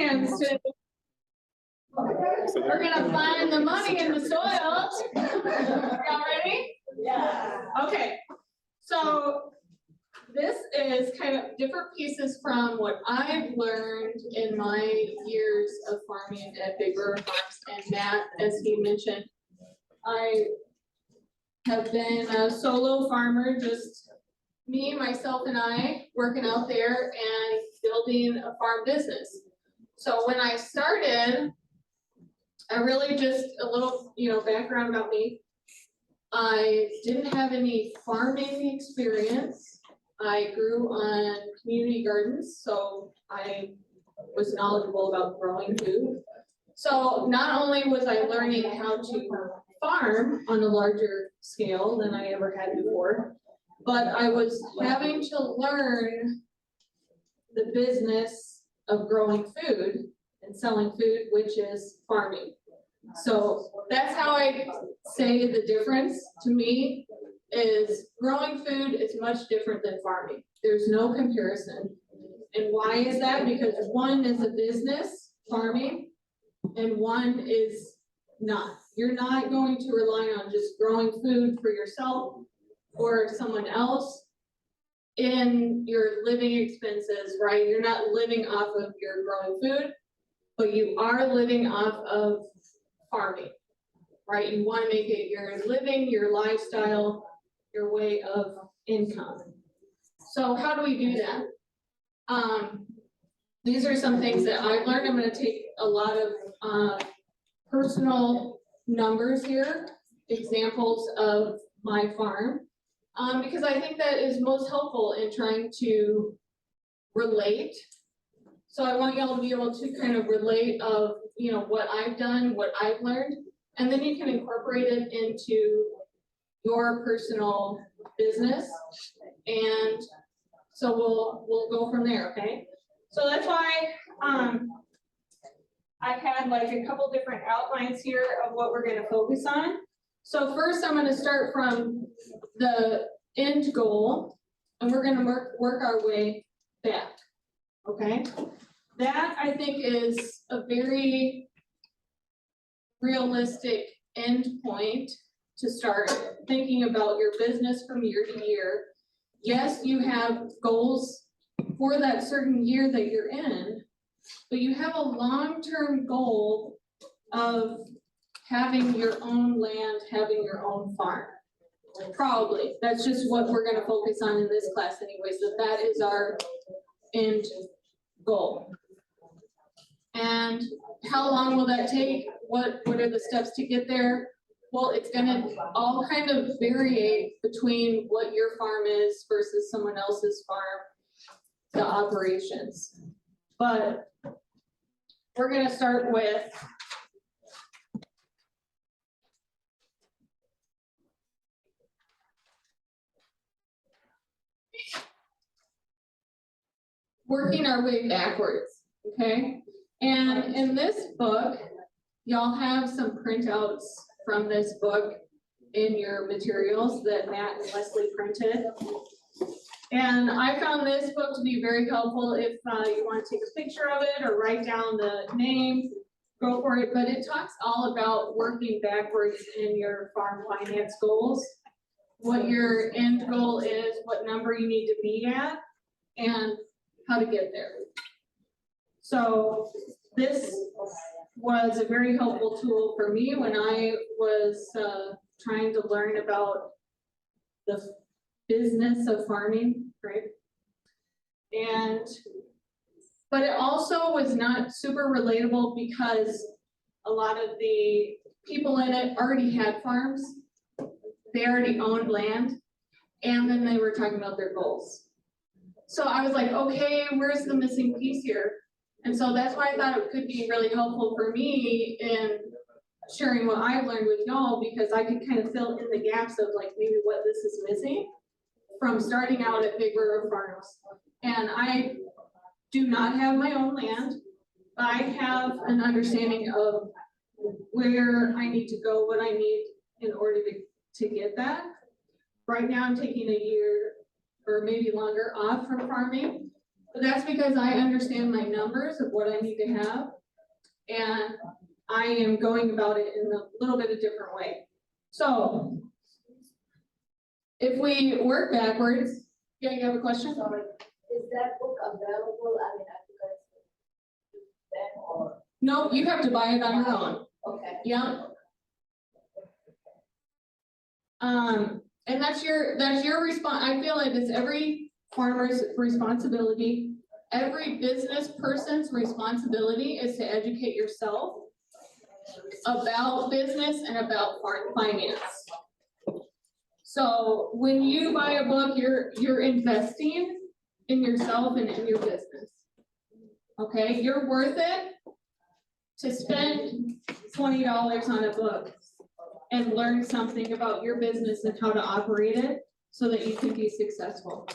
hands to. We're gonna find the money in the soil. Y'all ready? Yeah. Okay, so this is kind of different pieces from what I've learned in my years of farming at Big River Farms. And Matt, as he mentioned, I have been a solo farmer, just me, myself, and I working out there and building a farm business. So when I started, I really just a little, background about me. I didn't have any farming experience. I grew on community gardens, so I was knowledgeable about growing food. So not only was I learning how to farm on a larger scale than I ever had before, but I was having to learn the business of growing food and selling food, which is farming. So that's how I say the difference to me is growing food is much different than farming. There's no comparison. And why is that? Because one is a business, farming, and one is not. You're not going to rely on just growing food for yourself or someone else in your living expenses, right? You're not living off of your growing food, but you are living off of farming, right? You want to make it your living, your lifestyle, your way of income. So how do we do that? These are some things that I've learned. I'm going to take a lot of personal numbers here, examples of my farm, because I think that is most helpful in trying to relate. So I want y'all to be able to kind of relate of, what I've done, what I've learned, and then you can incorporate it into your personal business. And so we'll go from there, okay? So that's why I've had like a couple different outlines here of what we're gonna focus on. So first I'm gonna start from the end goal and we're gonna work our way back, okay? That I think is a very realistic end point to start thinking about your business from year to year. Yes, you have goals for that certain year that you're in, but you have a long-term goal of having your own land, having your own farm. Probably, that's just what we're gonna focus on in this class anyway, so that is our end goal. And how long will that take? What are the steps to get there? Well, it's gonna all kind of vary between what your farm is versus someone else's farm, the operations. But we're gonna start with working our way backwards, okay? And in this book, y'all have some printouts from this book in your materials that Matt and Leslie printed. And I found this book to be very helpful if you want to take a picture of it or write down the name, go for it. But it talks all about working backwards in your farm finance goals, what your end goal is, what number you need to be at, and how to get there. So this was a very helpful tool for me when I was trying to learn about the business of farming, right? But it also was not super relatable because a lot of the people in it already had farms. They already owned land, and then they were talking about their goals. So I was like, okay, where's the missing piece here? And so that's why I thought it could be really helpful for me in sharing what I've learned with y'all, because I could kind of fill in the gaps of like maybe what this is missing from starting out at Big River Farms. And I do not have my own land, but I have an understanding of where I need to go, what I need in order to get that. Right now I'm taking a year or maybe longer off from farming. But that's because I understand my numbers of what I need to have. And I am going about it in a little bit of different way. So if we work backwards, yeah, you have a question? Sorry, is that book available? I mean, I could then or, No, you have to buy it on your own. okay. Yeah. And that's your response. I feel like it's every farmer's responsibility. Every business person's responsibility is to educate yourself about business and about finance. So when you buy a book, you're investing in yourself and in your business. Okay, you're worth it to spend $20 on a book and learn something about your business and how to operate it so that you can be successful.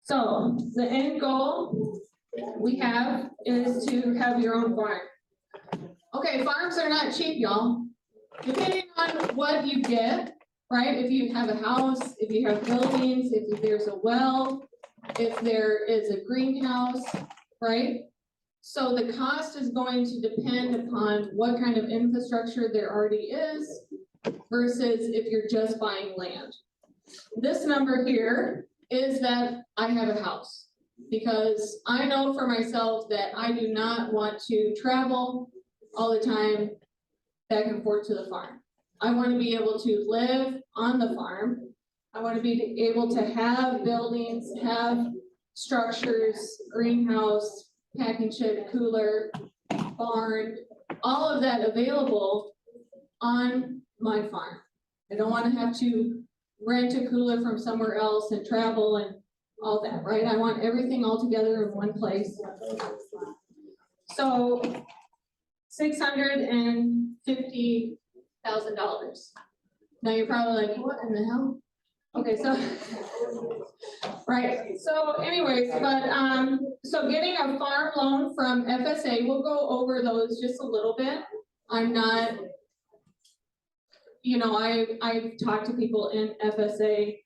So the end goal we have is to have your own farm. Okay, farms are not cheap, y'all. Depending on what you get, right? If you have a house, if you have buildings, if there's a well, if there is a greenhouse, right? So the cost is going to depend upon what kind of infrastructure there already is versus if you're just buying land. This number here is that I have a house because I know for myself that I do not want to travel all the time back and forth to the farm. I want to be able to live on the farm. I want to be able to have buildings, have structures, greenhouse, packing shed, cooler, barn, all of that available on my farm. I don't want to have to rent a cooler from somewhere else and travel and all that, right? I want everything all together in one place. So $650,000. Now you're probably like, what in the hell? Okay, so, right, so anyways, but, so getting a farm loan from FSA, we'll go over those just a little bit. I'm not, you know, I've talked to people in FSA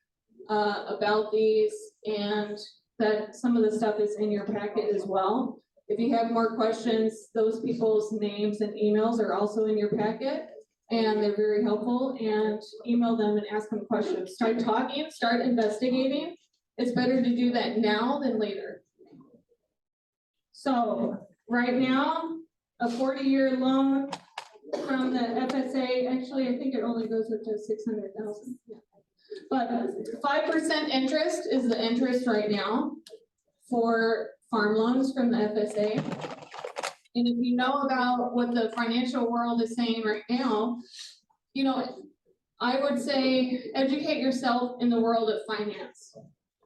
about these, and that some of the stuff is in your packet as well. If you have more questions, those people's names and emails are also in your packet, and they're very helpful, and email them and ask them questions. Start talking, start investigating. It's better to do that now than later. So right now, a 40-year loan from the FSA, actually, I think it only goes up to 600,000. Yeah. But 5% interest is the interest right now for farm loans from the FSA. And if you know about what the financial world is saying right now, you know, I would say educate yourself in the world of finance.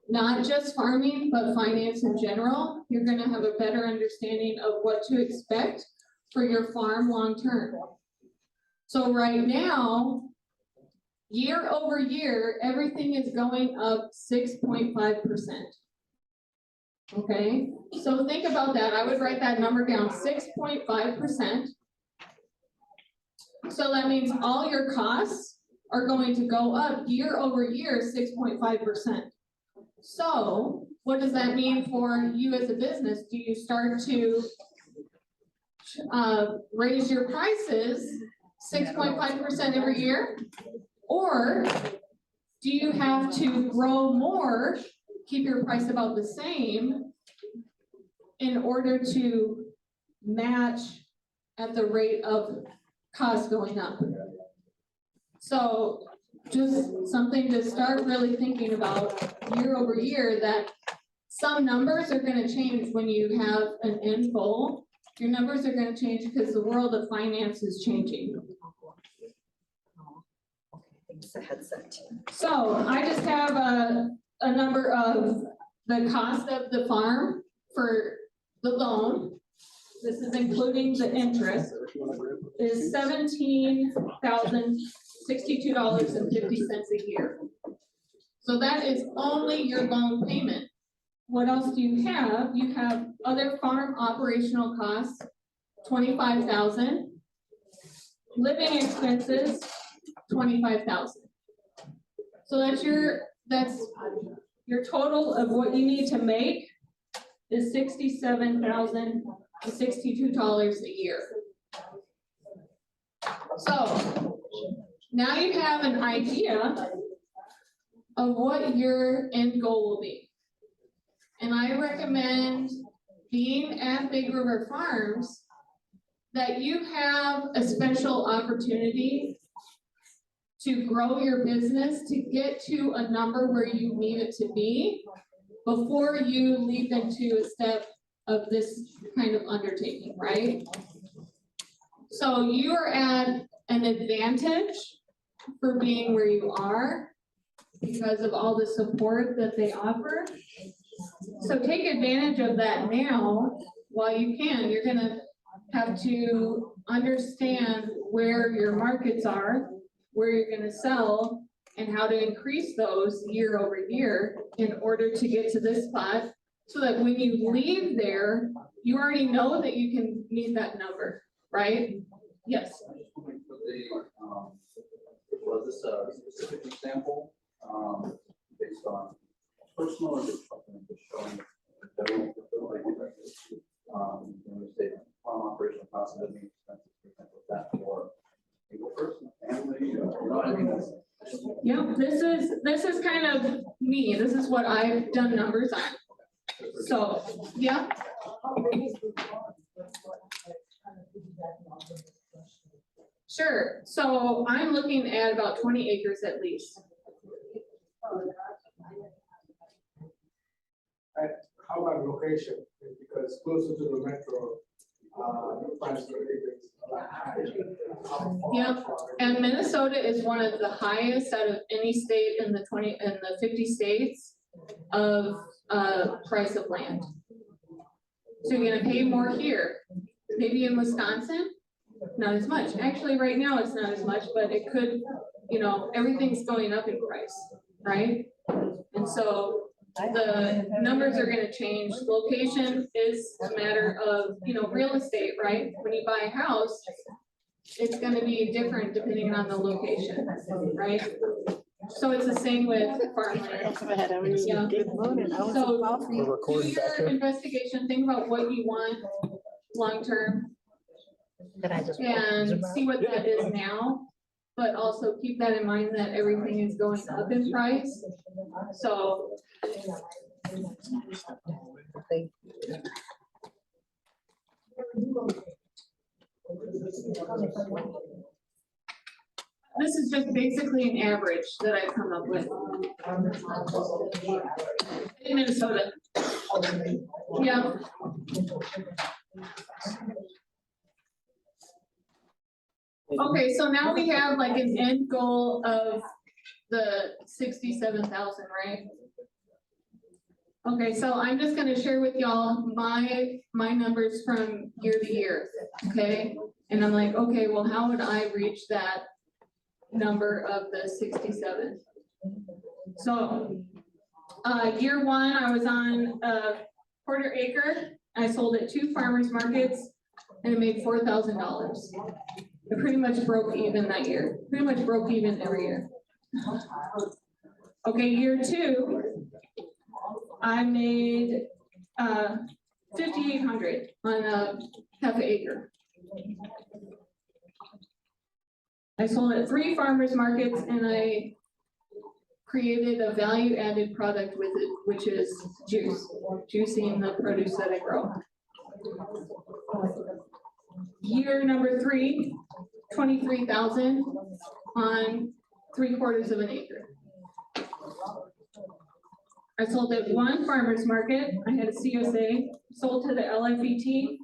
Not just farming, but finance in general. You're going to have a better understanding of what to expect for your farm long term. So right now, year over year, everything is going up 6.5%. Okay, so think about that. I would write that number down, 6.5%. So that means all your costs are going to go up year over year, 6.5%. So what does that mean for you as a business? Do you start to raise your prices 6.5% every year? Or do you have to grow more, keep your price about the same in order to match at the rate of cost going up? So just something to start really thinking about year over year, that some numbers are going to change when you have an end goal. Your numbers are going to change because the world of finance is changing. So I just have a number of the cost of the farm for the loan. This is including the interest, is $17,062.50 a year. So that is only your loan payment. What else do you have? You have other farm operational costs, $25,000. Living expenses, $25,000. So that's your that's your total of what you need to make is $67,062 a year. So now you have an idea of what your end goal will be. And I recommend, being at Big River Farms, that you have a special opportunity to grow your business, to get to a number where you need it to be before you leap into a step of this kind of undertaking, right? So you are at an advantage for being where you are because of all the support that they offer. So take advantage of that now while you can. You're gonna have to understand where your markets are, where you're gonna sell, and how to increase those year over year in order to get to this spot, so that when you leave there, you already know that you can meet that number, right? Yes. Was this a specific example, based on personal or just something just showing general, say farm operational costs and living expenses, for example, that for single person, family, you know what I mean? Yeah, this is kind of me. This is what I've done numbers on. So, yeah. Sure. So I'm looking at about 20 acres at least. How about location? Because closer to the metro, price per acre is a lot higher. Yeah, and Minnesota is one of the highest out of any state in the 50 states of price of land. So you're gonna pay more here. Maybe in Wisconsin, not as much. Actually, right now it's not as much, but it could, you know, everything's going up in price, right? And so the numbers are gonna change. Location is a matter of, you know, real estate, right? When you buy a house, it's gonna be different depending on the location, right? So it's the same with farmland. Yeah. So do your investigation, think about what you want long-term and see what that is now. But also keep that in mind that everything is going up in price. So this is just basically an average that I've come up with in Minnesota. Yeah. Okay, so now we have like an end goal of the 67,000, right? Okay, so I'm just gonna share with y'all my numbers from year to year, okay? And I'm like, okay, well, how would I reach that number of the 67? So, year one, I was on a quarter acre. I sold at 2 farmers markets and it made $4,000. It pretty much broke even that year. Pretty much broke even every year. Okay, year two, I made 5,800 on a half acre. I sold at 3 farmers markets and I created a value added product with it, which is juicing the produce that I grow. Year number 3, 23,000 on 3/4 of an acre. I sold at 1 farmer's market. I had a CSA, sold to the LFET,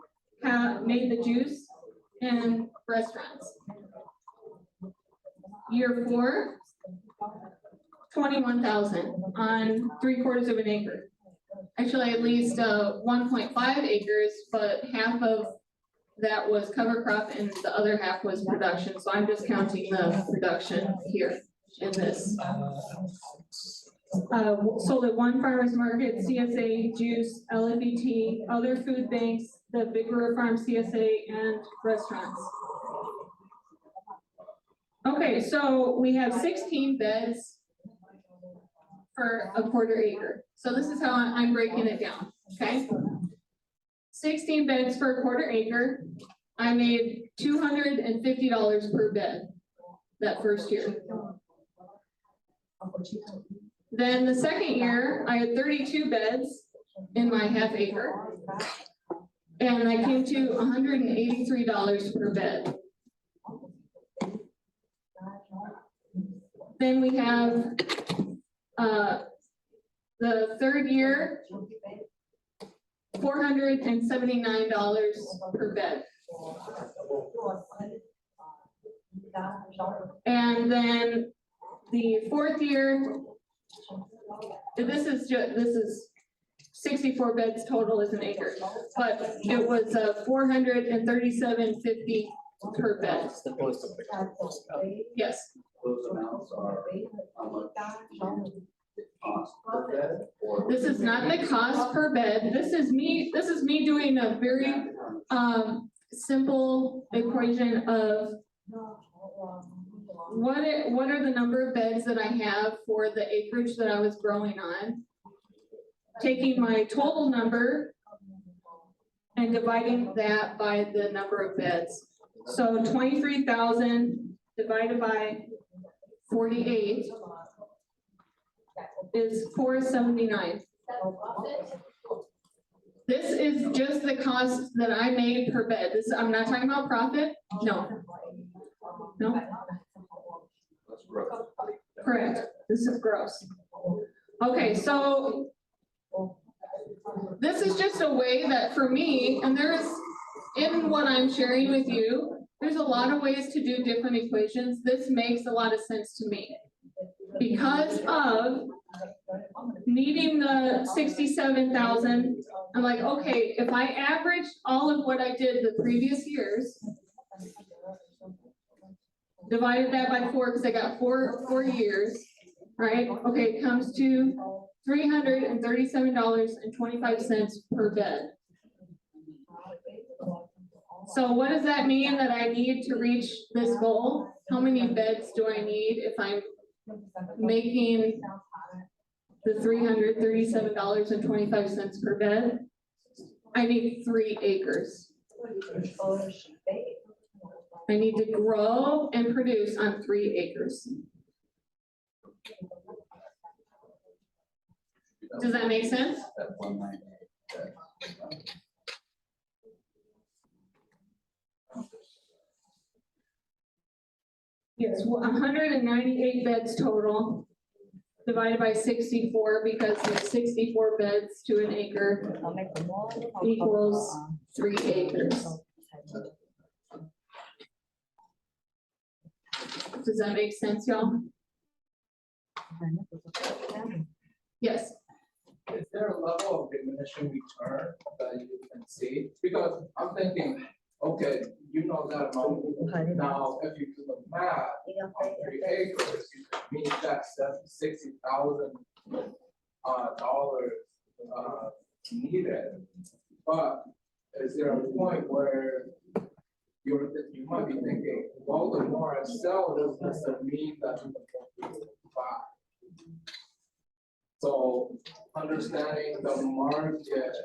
made the juice, and restaurants. Year 4, 21,000 on 3/4 of an acre. Actually, at least 1.5 acres, but half of that was cover crop and the other half was production. So I'm just counting the production here in this. Sold at 1 farmer's market, CSA, juice, LFET, other food banks, the Big River Farm CSA, and restaurants. Okay, so we have 16 beds for a quarter acre. So this is how I'm breaking it down, okay? 16 beds for a quarter acre. I made $250 per bed that first year. Then the second year, I had 32 beds in my half acre. And I came to $183 per bed. Then we have the third year, $479 per bed. And then the fourth year, this is 64 beds total is an acre, but it was $437.50 per bed. Yes, Those amounts are how much it costs per bed, or? this is not the cost per bed. This is me doing a very simple equation of what are the number of beds that I have for the acreage that I was growing on, taking my total number and dividing that by the number of beds. So 23,000 divided by 48 is 479. This is just the cost that I made per bed. I'm not talking about profit. No. That's gross. Correct. This is gross. Okay, so this is just a way that for me, and in what I'm sharing with you, there's a lot of ways to do different equations. This makes a lot of sense to me. Because of needing the 67,000, I'm like, okay, if I average all of what I did the previous years, divided that by 4, because I got four years, right? Okay, it comes to $337.25 per bed. So what does that mean that I need to reach this goal? How many beds do I need if I'm making the $337.25 per bed? I need 3 acres. I need to grow and produce on 3 acres. Does that make sense? At 198. Yes, 198 beds total, divided by 64, because there's 64 beds to an acre equals 3 acres. Does that make sense, y'all? Yes. Is there a level of diminishing return that you can see? Because I'm thinking, okay, you know that amount. Now, if you do the math on 3 acres, you could meet that $60,000 needed. But is there a point where you might be thinking, well, the more I sell, doesn't necessarily mean that the more people buy. So understanding the market,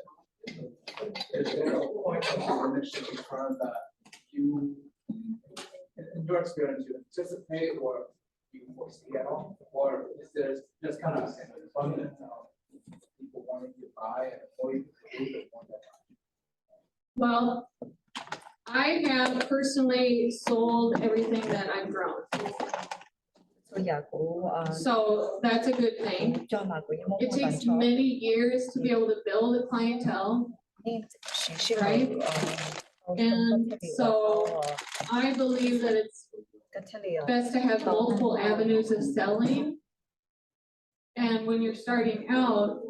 is there a point of diminishing return that you, in your experience, you anticipate or you foresee at all? Or is there just kind of an abundance of people wanting to buy and more you produce it, more they buy? Well, I have personally sold everything that I've grown. So that's a good thing. It takes many years to be able to build a clientele, right? And so I believe that it's best to have multiple avenues of selling. And when you're starting out,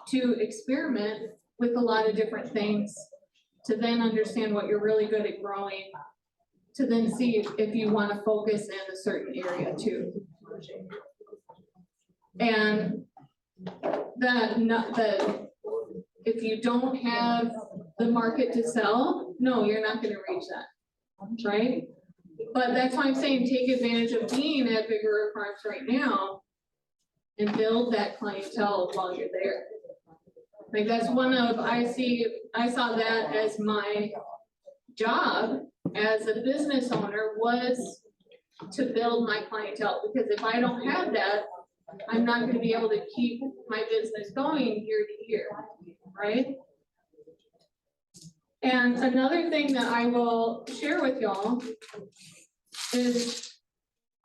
to experiment with a lot of different things, to then understand what you're really good at growing, to then see if you want to focus in a certain area too. And if you don't have the market to sell, no, you're not going to reach that, right? But that's why I'm saying take advantage of being at Big River Farms right now and build that clientele while you're there. Like that's I saw that as my job as a business owner was to build my clientele, because if I don't have that, I'm not gonna be able to keep my business going year to year, right? And another thing that I will share with y'all is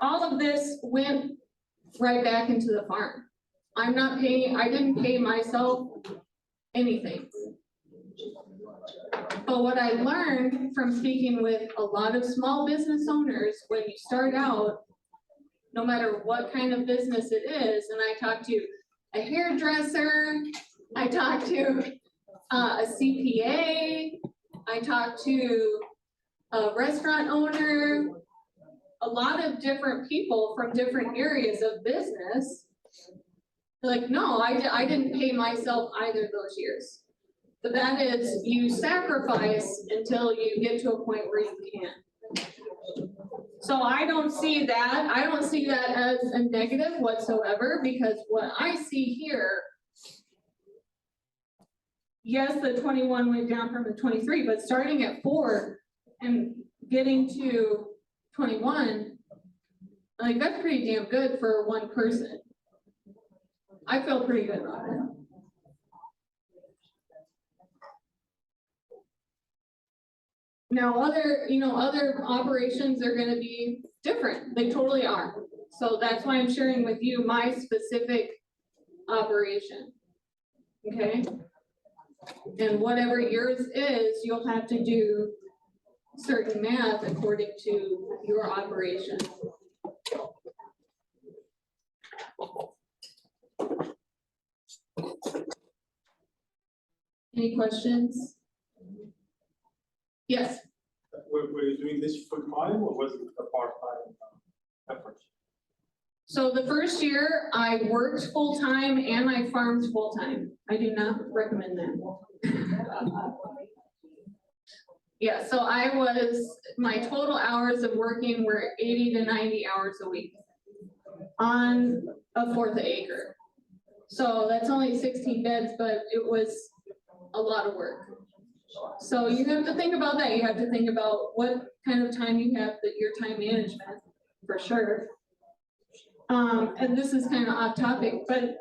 all of this went right back into the farm. I didn't pay myself anything. But what I learned from speaking with a lot of small business owners, when you start out, no matter what kind of business it is, and I talked to a hairdresser, I talked to a CPA, I talked to a restaurant owner, a lot of different people from different areas of business. Like, no, I didn't pay myself either of those years. But that is, you sacrifice until you get to a point where you can. So I don't see that as a negative whatsoever, because what I see here, yes, the 21 went down from the 23, but starting at 4 and getting to 21, like that's pretty damn good for one person. I feel pretty good about it. Now, other operations are gonna be different. They totally are. So that's why I'm sharing with you my specific operation. Okay? And whatever yours is, you'll have to do certain math according to your operation. Any questions? Yes. Were you doing this full time or was it a part-time effort? So the first year I worked full-time and I farmed full-time. I do not recommend that. Yeah, so my total hours of working were 80 to 90 hours a week on a 1/4 acre. So that's only 16 beds, but it was a lot of work. So you have to think about that. You have to think about what kind of time you have, your time management, for sure. And this is kind of off topic, but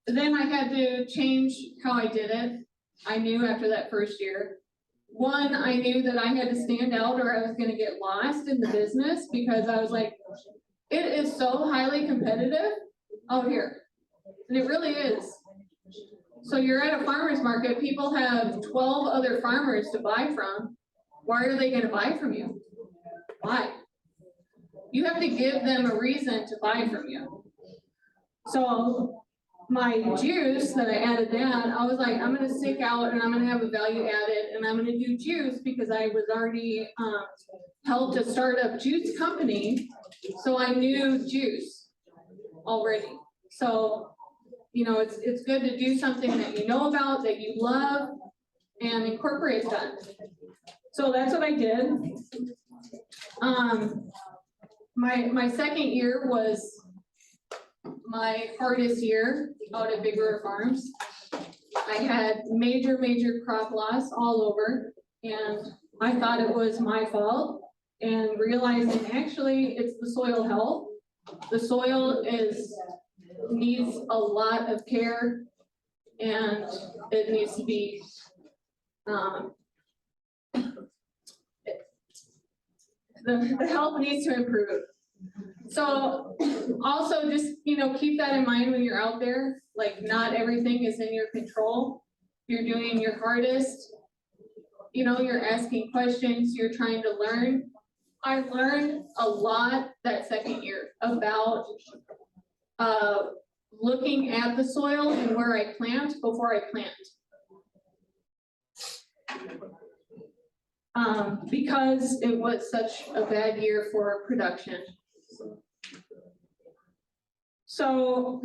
then I had to change how I did it. I knew after that first year, one, I knew that I had to stand out or I was gonna get lost in the business, because I was like, it is so highly competitive out here. And it really is. So you're at a farmer's market, people have 12 other farmers to buy from. Why are they gonna buy from you? Why? You have to give them a reason to buy from you. So my juice that I added that, I was like, I'm gonna stick out and I'm gonna have a value added and I'm gonna do juice, because I was already helped to start a juice company. So I knew juice already. So, it's good to do something that you know about, that you love, and incorporate that. So that's what I did. My second year was my hardest year out at Big River Farms. I had major crop loss all over, and I thought it was my fault, and realizing actually it's the soil health. The soil needs a lot of care, and it needs to be the health needs to improve. So also just, keep that in mind when you're out there, like not everything is in your control. You're doing your hardest, you're asking questions, you're trying to learn. I learned a lot that second year about looking at the soil and where I plant before I plant. Because it was such a bad year for production. So,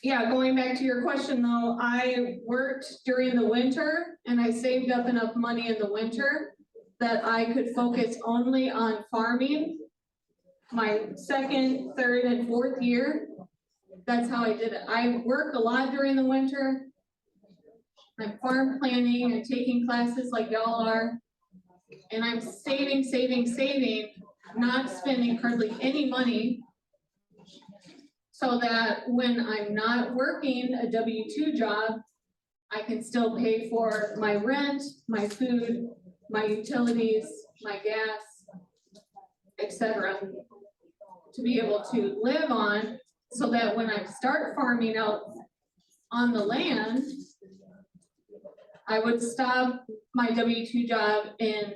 yeah, going back to your question though, I worked during the winter and I saved up enough money in the winter that I could focus only on farming. My second, third, and fourth year, that's how I did it. I work a lot during the winter. I'm farm planning and taking classes like y'all are. And I'm saving, not spending hardly any money. So that when I'm not working a W-2 job, I can still pay for my rent, my food, my utilities, my gas, etc. To be able to live on, so that when I start farming out on the land, I would stop my W-2 job in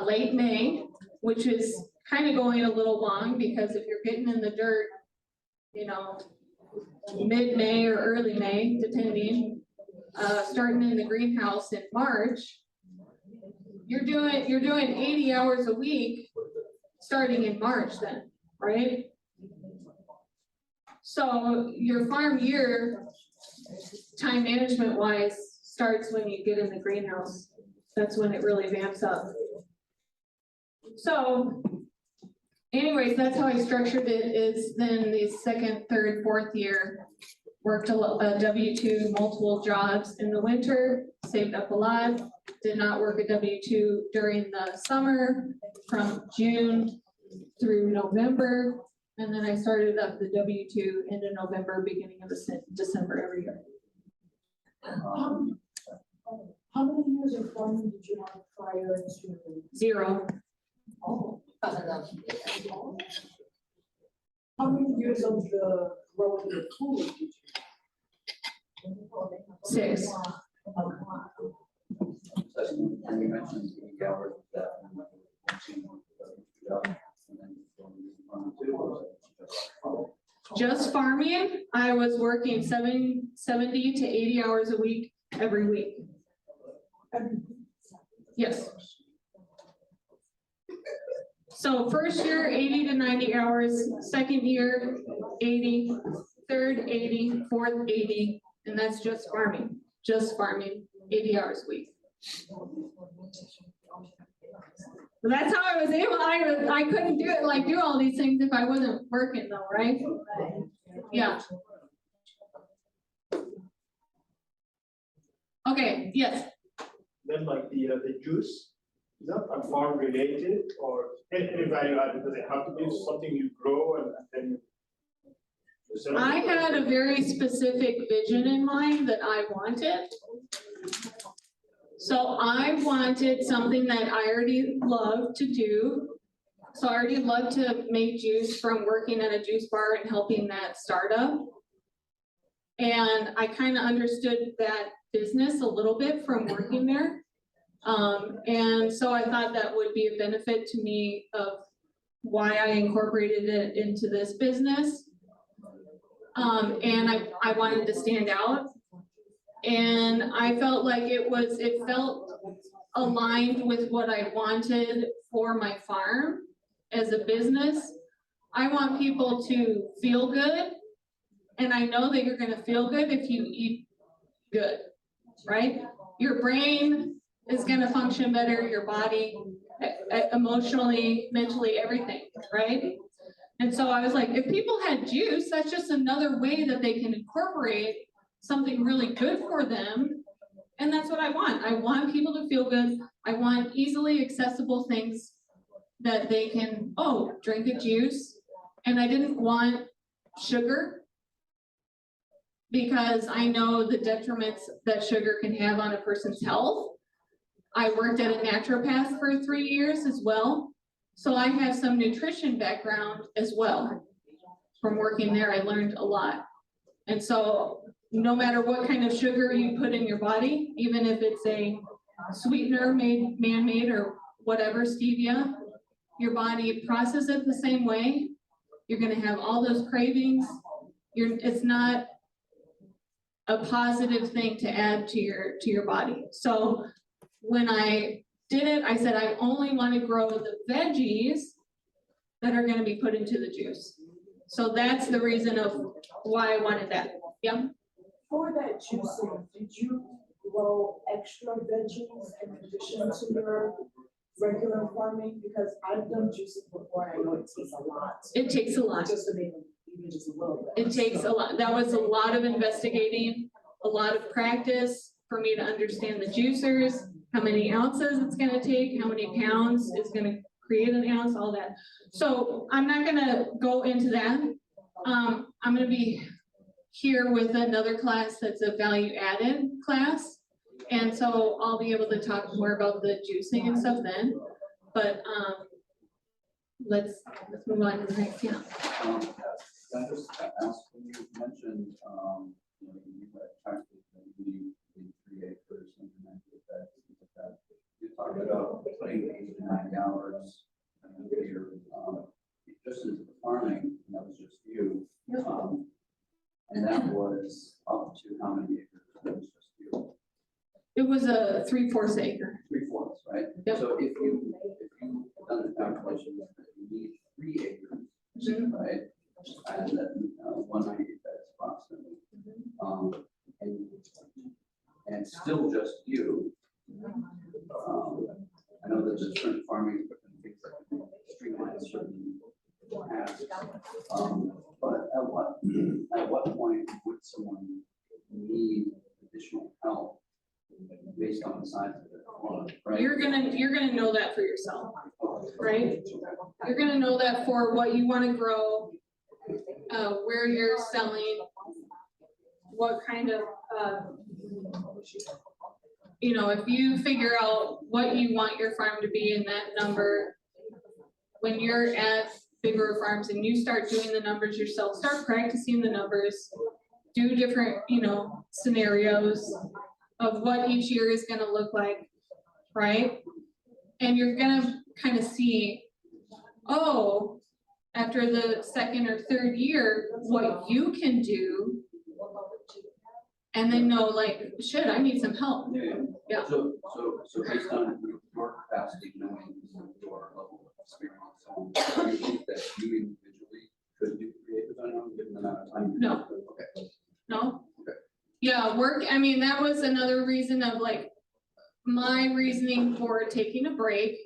late May, which is kind of going a little long, because if you're getting in the dirt, you know, mid-May or early May, depending, starting in the greenhouse in March, you're doing 80 hours a week, starting in March then, right? So your farm year, time management wise, starts when you get in the greenhouse. That's when it really vamps up. So anyways, that's how I structured it, is then the second, third, fourth year, worked a W-2, multiple jobs in the winter, saved up a lot, did not work a W-2 during the summer from June through November. And then I started up the W-2 into November, beginning of December every year. How many years of farming did you have prior to? 0. Oh. How many years of the growing the food did you? 6. And you mentioned 80 hours of that. Just farming, I was working 70 to 80 hours a week, every week. Yes. So first year, 80 to 90 hours, second year, 80, third, 80, fourth, 80, and that's just farming, 80 hours a week. So that's how I was able, I couldn't do it, like do all these things if I wasn't working though, right? Yeah. Okay, yes. Then like the juice, is that a farm related or any value added? Does it have to be something you grow and then you sell it? I had a very specific vision in mind that I wanted. So I wanted something that I already love to do. So I already love to make juice from working at a juice bar and helping that startup. And I kind of understood that business a little bit from working there. And so I thought that would be a benefit to me of why I incorporated it into this business. And I wanted to stand out. And I felt like it felt aligned with what I wanted for my farm as a business. I want people to feel good. And I know that you're gonna feel good if you eat good, right? Your brain is gonna function better, your body, emotionally, mentally, everything, right? And so I was like, if people had juice, that's just another way that they can incorporate something really good for them. And that's what I want. I want people to feel good. I want easily accessible things that they can, drink a juice. And I didn't want sugar, because I know the detriments that sugar can have on a person's health. I worked at a naturopath for 3 years as well. So I have some nutrition background as well. From working there, I learned a lot. And so no matter what kind of sugar you put in your body, even if it's a sweetener made man-made or whatever, stevia, your body processes it the same way. You're gonna have all those cravings. It's not a positive thing to add to your body. So when I did it, I said, I only want to grow the veggies that are going to be put into the juice. So that's the reason of why I wanted that. Yeah. For that juicing, did you grow extra veggies in addition to your regular farming? Because I've done juicing before, and I know it takes a lot. It takes a lot. Just to make them even just a little bit. It takes a lot, that was a lot of investigating, a lot of practice for me to understand the juicers, how many ounces it's gonna take, how many pounds it's gonna create an ounce, all that. So I'm not gonna go into that. I'm gonna be here with another class that's a value added class. And so I'll be able to talk more about the juicing and stuff then, but, let's move on to the next, yeah. Can I just ask, when you mentioned, you know, you had practically, you need 3 acres and then that, you talked about putting 8 to 9 hours here, just into the farming, and that was just you. And that was up to how many acres? That was just you. It was a 3/4 acre. 3/4, right? Yep. So if you done the calculations that you need 3 acres, Mhm. right? And that, 190, that's approximately. And it's still just you. I know that there's certain farming equipment, things that can streamline certain tasks. But at what point would someone need additional help based on the size of their farm, right? You're gonna know that for yourself, right? You're gonna know that for what you wanna grow, where you're selling, what kind of, you know, if you figure out what you want your farm to be in that number, when you're at Big River Farms and you start doing the numbers yourself, start practicing the numbers, do different, you know, scenarios of what each year is gonna look like, right? And you're gonna kind of see, oh, after the second or third year, what you can do. And then know like, shit, I need some help. Yeah. So based on your capacity, knowing your level of experience, do you think that you individually could do creative on your own given the amount of time? No. Okay. No? Okay. Yeah, work, I mean, that was another reason of like, my reasoning for taking a break.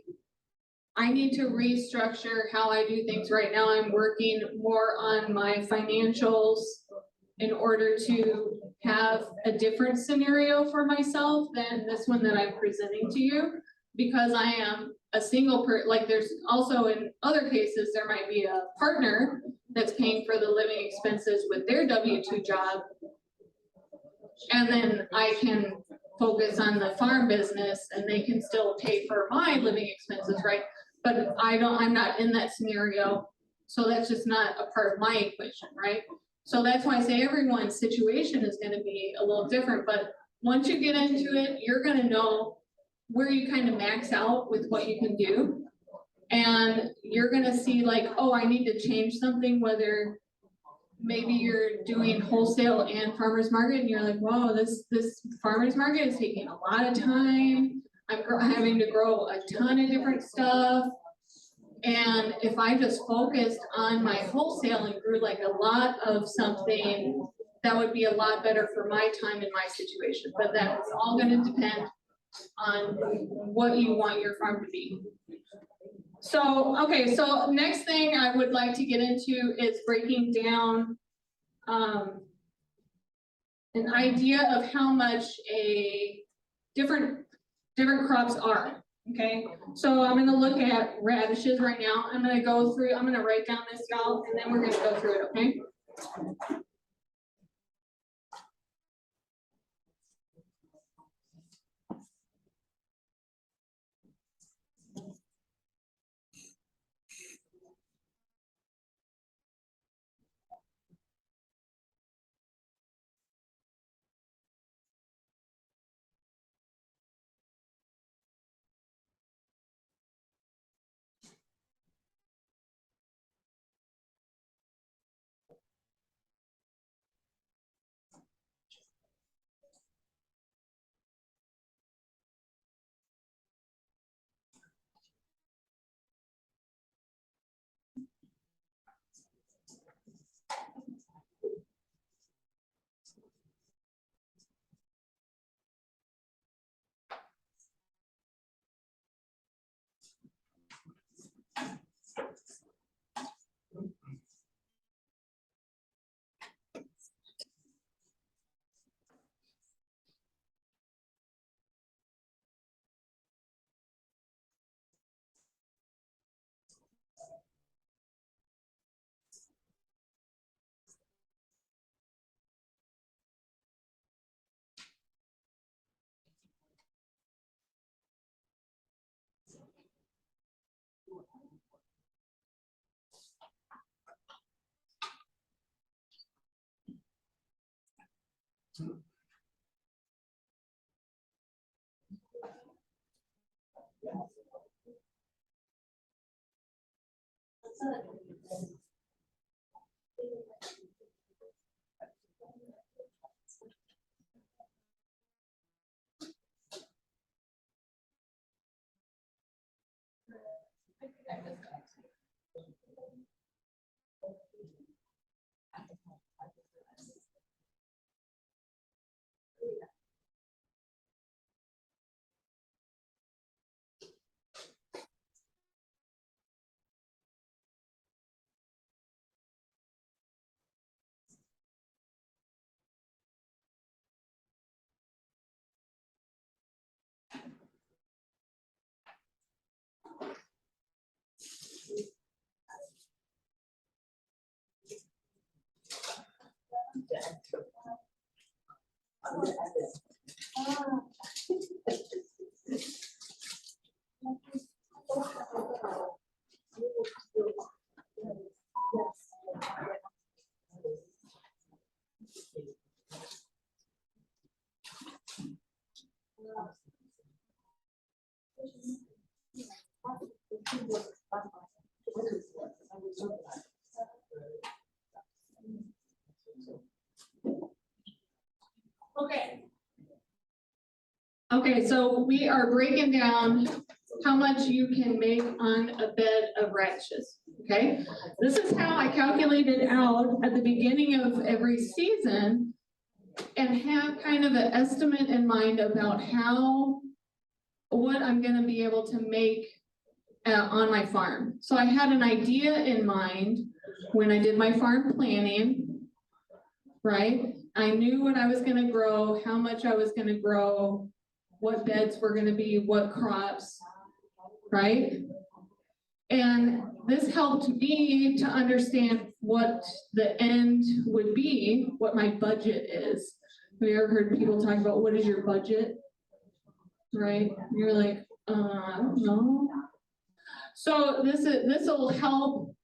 I need to restructure how I do things. Right now, I'm working more on my financials in order to have a different scenario for myself than this one that I'm presenting to you. Because I am a single like there's also in other cases, there might be a partner that's paying for the living expenses with their W-2 job. And then I can focus on the farm business and they can still pay for my living expenses, right? But I'm not in that scenario, so that's just not a part of my equation, right? So that's why I say everyone's situation is gonna be a little different, but once you get into it, you're gonna know where you kind of max out with what you can do. And you're gonna see like, oh, I need to change something, whether maybe you're doing wholesale and farmer's market and you're like, whoa, this farmer's market is taking a lot of time. I'm having to grow a ton of different stuff. And if I just focused on my wholesale and grew like a lot of something, that would be a lot better for my time and my situation. But that's all gonna depend on what you want your farm to be. So, okay, so next thing I would like to get into is breaking down an idea of how much a different crops are, okay? So I'm gonna look at radishes right now. I'm gonna write down this, y'all, and then we're gonna go through it, okay? Okay. Okay, so we are breaking down how much you can make on a bed of radishes, okay? This is how I calculated out at the beginning of every season and have kind of an estimate in mind about what I'm gonna be able to make on my farm. So I had an idea in mind when I did my farm planning, right? I knew what I was gonna grow, how much I was gonna grow, what beds were gonna be, what crops, right? And this helped me to understand what the end would be, what my budget is. Have you ever heard people talk about what is your budget? Right? You're like, I don't know. So this will help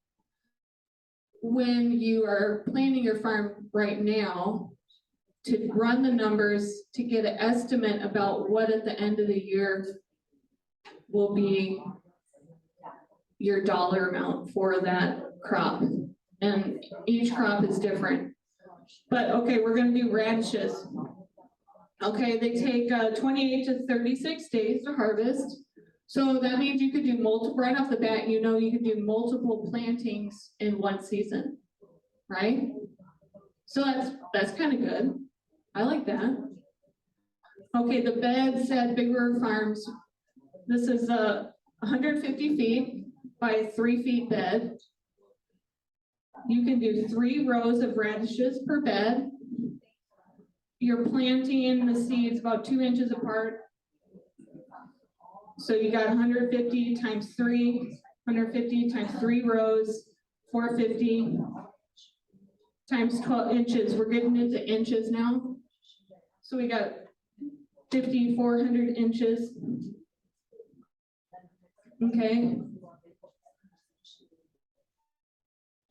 when you are planning your farm right now to run the numbers to get an estimate about what at the end of the year will be your dollar amount for that crop. And each crop is different. But okay, we're gonna do radishes. Okay, they take 28 to 36 days to harvest. So that means you could do multiple, right off the bat, you know you could do multiple plantings in one season, right? So that's kind of good. I like that. Okay, the beds at Big River Farms. This is 150 feet by 3 feet bed. You can do 3 rows of radishes per bed. You're planting the seeds about 2 inches apart. So you got 150 times 3, 150 times 3 rows, 450 times 12 inches. We're getting into inches now. So we got 5,400 inches. Okay.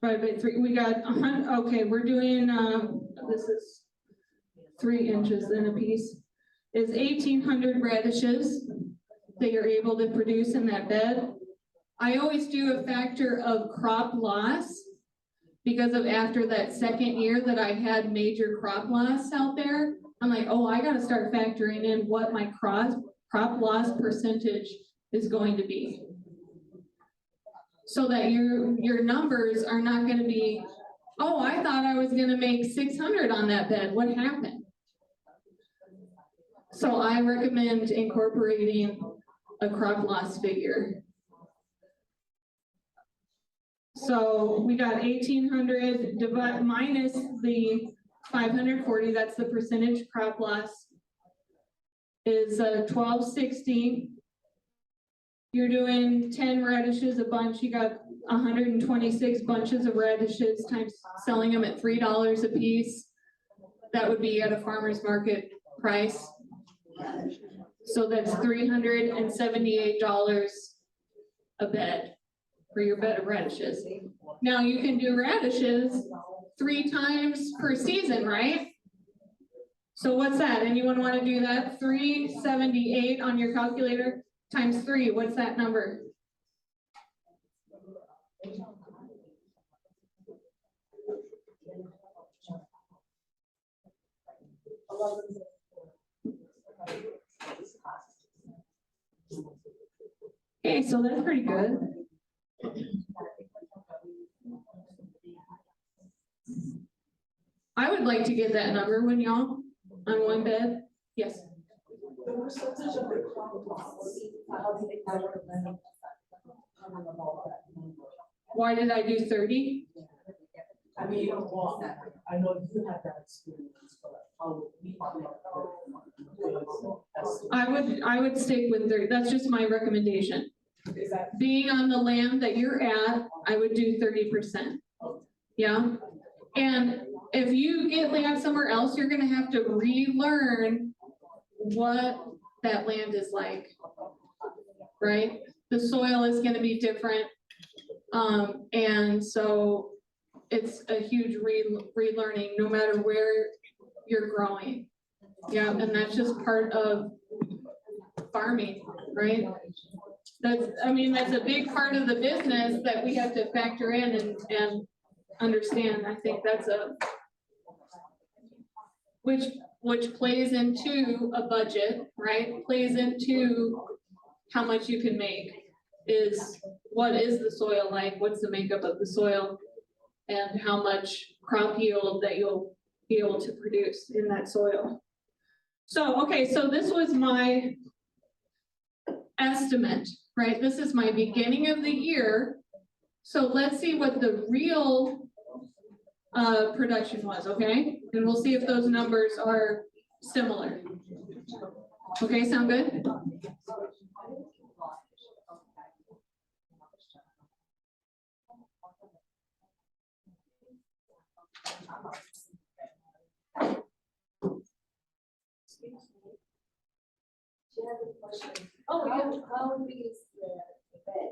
5 by 3. We got 100. Okay, we're doing. This is 3 inches in a piece. Is 1,800 radishes that you're able to produce in that bed. I always do a factor of crop loss because of after that second year that I had major crop loss out there. I'm like, oh, I gotta start factoring in what my crop loss percentage is going to be. So that your numbers are not gonna be, oh, I thought I was gonna make 600 on that bed, what happened? So I recommend incorporating a crop loss figure. So we got 1,800 minus the 540, that's the percentage crop loss, is 1,260. You're doing 10 radishes a bunch, you got 126 bunches of radishes times selling them at $3 a piece. That would be at a farmer's market price. So that's $378 a bed for your bed of radishes. Now you can do radishes 3 times per season, right? So what's that? Anyone want to do that? 378 on your calculator times 3, what's that number? Okay, so that's pretty good. I would like to get that number, wouldn't y'all, on one bed? Yes. The percentage of the crop loss, how do they measure that? Why did I do 30? I mean, well, I know you had that experience, but how we. I would stick with 30. That's just my recommendation. Is that? Being on the land that you're at, I would do 30%. Yeah, and if you get land somewhere else, you're gonna have to relearn what that land is like, right? The soil is gonna be different. And so it's a huge relearning, no matter where you're growing. Yeah, and that's just part of farming, right? That's, I mean, that's a big part of the business that we have to factor in and understand. I think that's which plays into a budget, right? Plays into how much you can make, is what is the soil like? What's the makeup of the soil? And how much crop yield that you'll be able to produce in that soil. So, okay, so this was my estimate, right? This is my beginning of the year. So let's see what the real production was, okay? And we'll see if those numbers are similar. Okay, sound good? Oh, how big is the bed?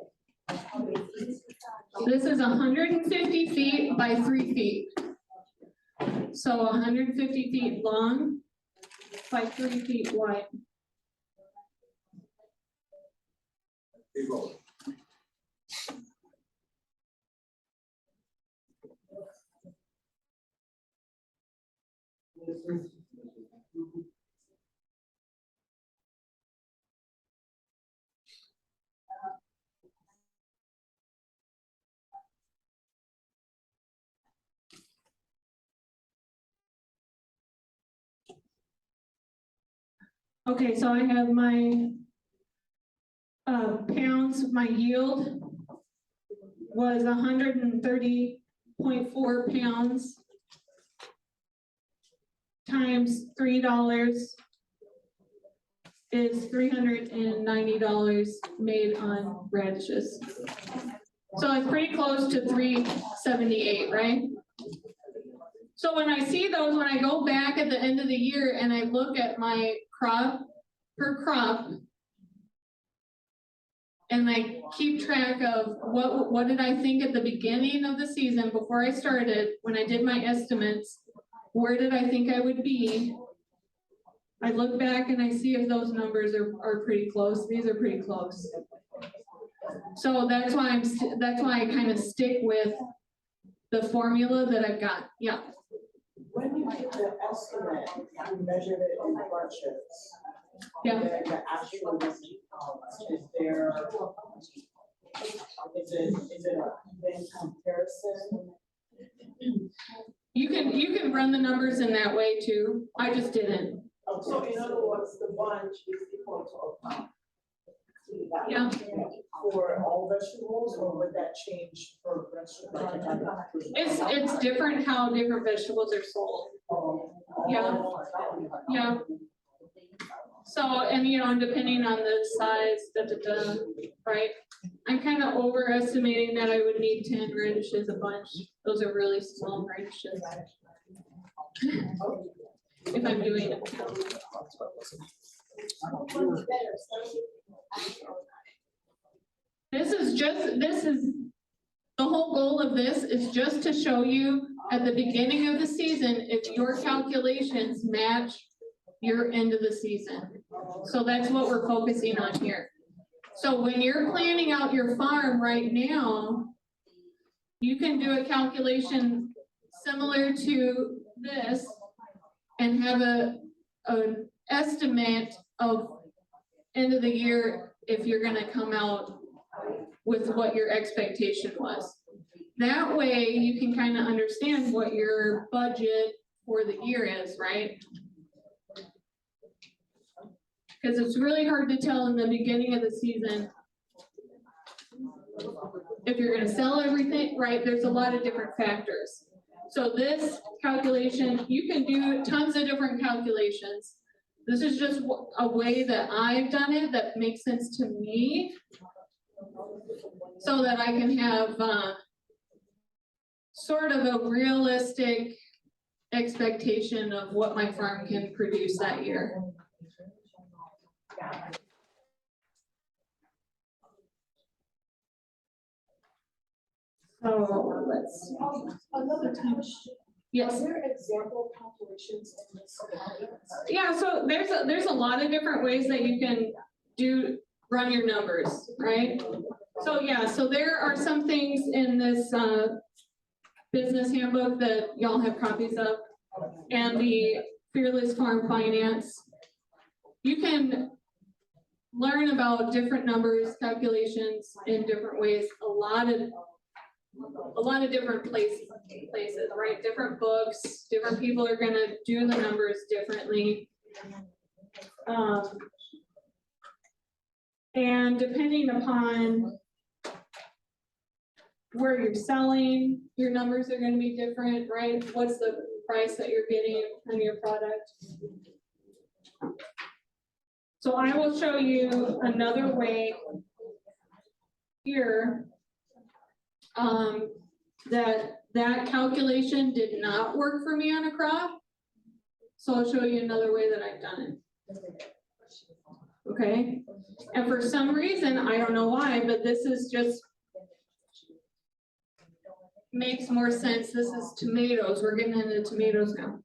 How big is it? This is 150 feet by 3 feet. So 150 feet long by 3 feet wide. Okay, so I have my pounds, my yield was 130.4 pounds times $3 is $390 made on radishes. So it's pretty close to 378, right? So when I see those, when I go back at the end of the year and I look at my crop per crop, and I keep track of what did I think at the beginning of the season before I started, when I did my estimates, where did I think I would be? I look back and I see if those numbers are pretty close. These are pretty close. So that's why I kind of stick with the formula that I've got. Yeah. When you did the estimate, you measured it in budgets. Yeah. And then the actual is there, is it a even comparison? You can run the numbers in that way too. I just didn't. Oh, so in other words, the bunch is equal to a pound? Yeah. For all vegetables, or would that change for vegetables? It's different how different vegetables are sold. Yeah. Yeah. So, and and depending on the size, right? I'm kind of overestimating that I would need 10 radishes a bunch. Those are really small radishes. If I'm doing it. This is the whole goal of this is just to show you at the beginning of the season, if your calculations match your end of the season. So that's what we're focusing on here. So when you're planning out your farm right now, you can do a calculation similar to this and have an estimate of end of the year if you're gonna come out with what your expectation was. That way you can kind of understand what your budget for the year is, right? Because it's really hard to tell in the beginning of the season if you're gonna sell everything, right? There's a lot of different factors. So this calculation, you can do tons of different calculations. This is just a way that I've done it that makes sense to me, so that I can have sort of a realistic expectation of what my farm can produce that year. So let's see. Another time. Yes. Are there example calculations in this? Yeah, so there's a lot of different ways that you can run your numbers, right? So yeah, so there are some things in this business handbook that y'all have copies of, and the Fearless Farm Finance. You can learn about different numbers, calculations in different ways, a lot of different places, right? Different books, different people are gonna do the numbers differently. And depending upon where you're selling, your numbers are gonna be different, right? What's the price that you're getting on your product? So I will show you another way here that calculation did not work for me on a crop. So I'll show you another way that I've done it. Okay, and for some reason, I don't know why, but this is just makes more sense. This is tomatoes. We're getting into tomatoes now.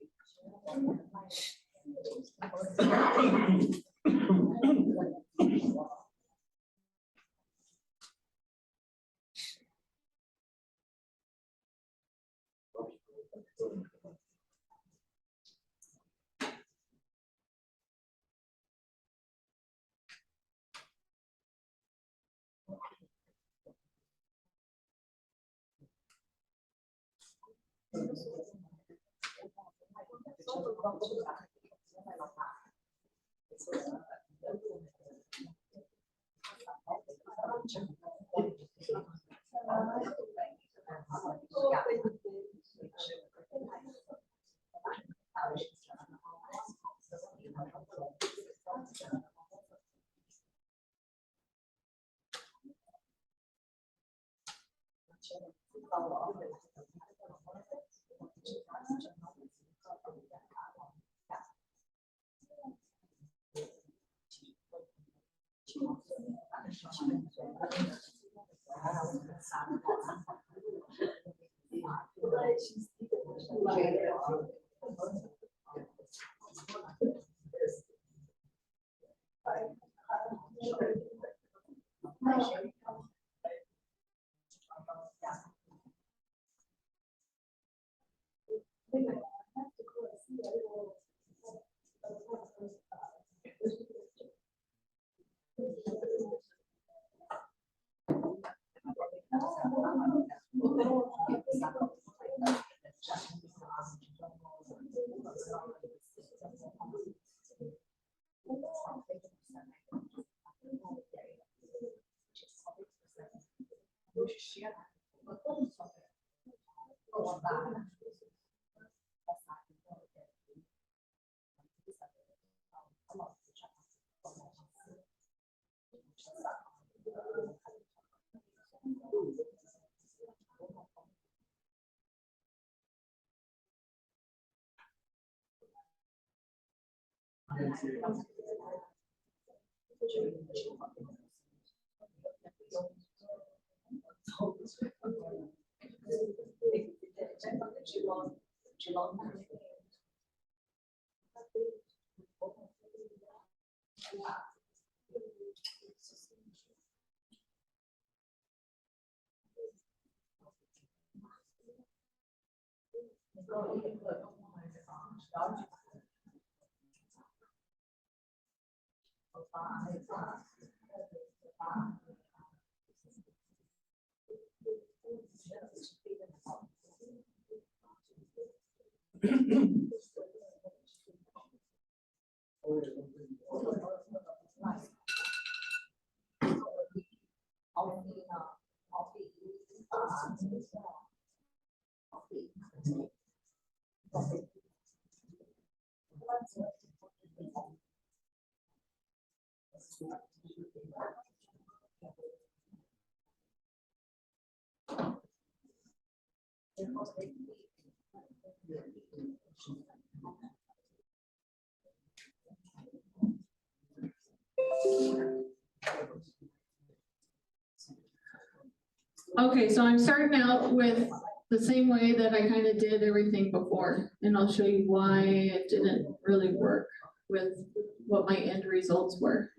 Okay, so I'm starting out with the same way that I kind of did everything before, and I'll show you why it didn't really work with what my end results were.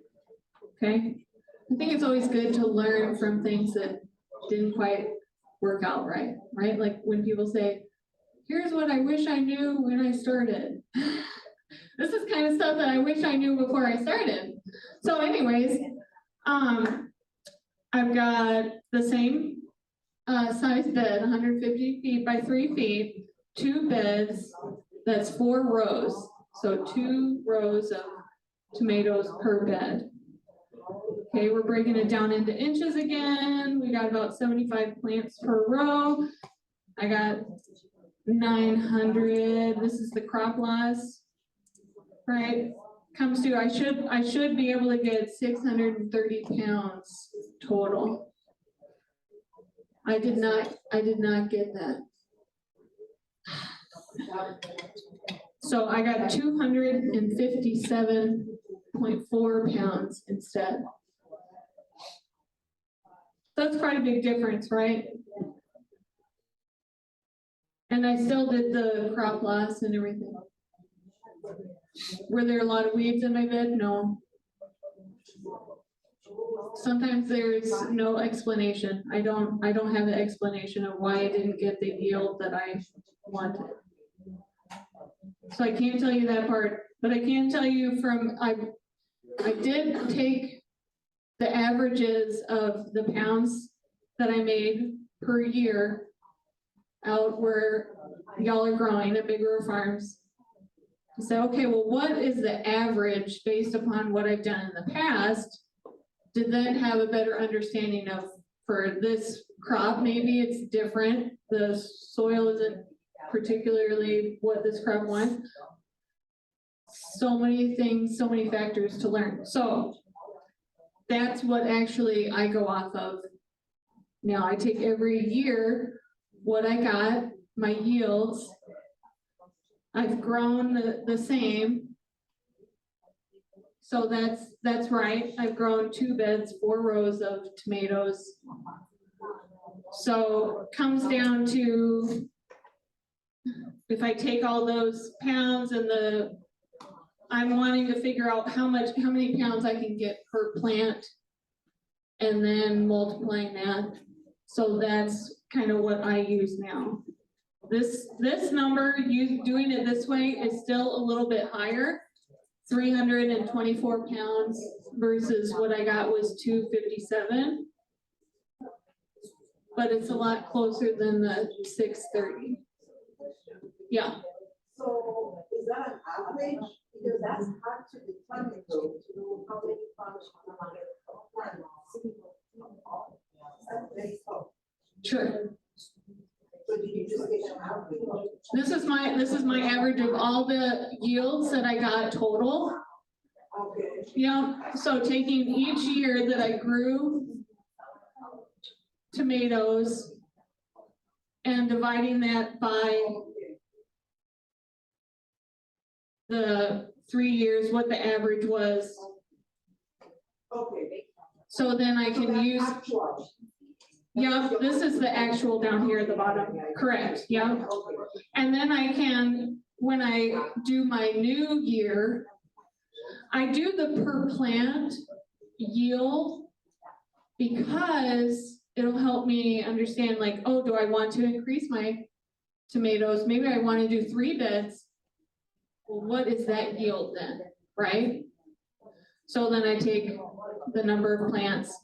Okay, I think it's always good to learn from things that didn't quite work out right? Like when people say, here's what I wish I knew when I started. This is kind of stuff that I wish I knew before I started. So anyways, I've got the same size bed, 150 feet by 3 feet, 2 beds, that's 4 rows. So 2 rows of tomatoes per bed. Okay, we're breaking it down into inches again. We got about 75 plants per row. I got 900, this is the crop loss, right? Comes to, I should be able to get 630 pounds total. I did not get that. So I got 257.4 pounds instead. That's quite a big difference, right? And I still did the crop loss and everything. Were there a lot of weeds in my bed? No. Sometimes there's no explanation. I don't have an explanation of why I didn't get the yield that I wanted. So I can't tell you that part, but I can tell you I did take the averages of the pounds that I made per year out where y'all are growing at Big River Farms. To say, okay, well, what is the average based upon what I've done in the past? To then have a better understanding of, for this crop, maybe it's different. The soil isn't particularly what this crop wants. So many things, so many factors to learn. So that's what actually I go off of. Now I take every year what I got, my yields. I've grown the same. So that's right. I've grown 2 beds, 4 rows of tomatoes. So it comes down to, if I take all those pounds and I'm wanting to figure out how many pounds I can get per plant and then multiplying that. So that's kind of what I use now. This number, doing it this way, is still a little bit higher, 324 pounds versus what I got was 257. But it's a lot closer than the 630. Yeah. So is that an average? Because that's hard to determine though, to know how many farms are going to Sure. So do you just get an average? This is my average of all the yields that I got total. Okay. Yeah, so taking each year that I grew tomatoes and dividing that by the 3 years, what the average was. Okay. So then I So can that's use, actual. yeah, this is the actual down here at the bottom, correct, yeah. Okay. And then I can, when I do my new year, I do the per plant yield because it'll help me understand like, oh, do I want to increase my tomatoes? Maybe I want to do 3 beds. Well, what is that yield then, right? So then I take the number of plants,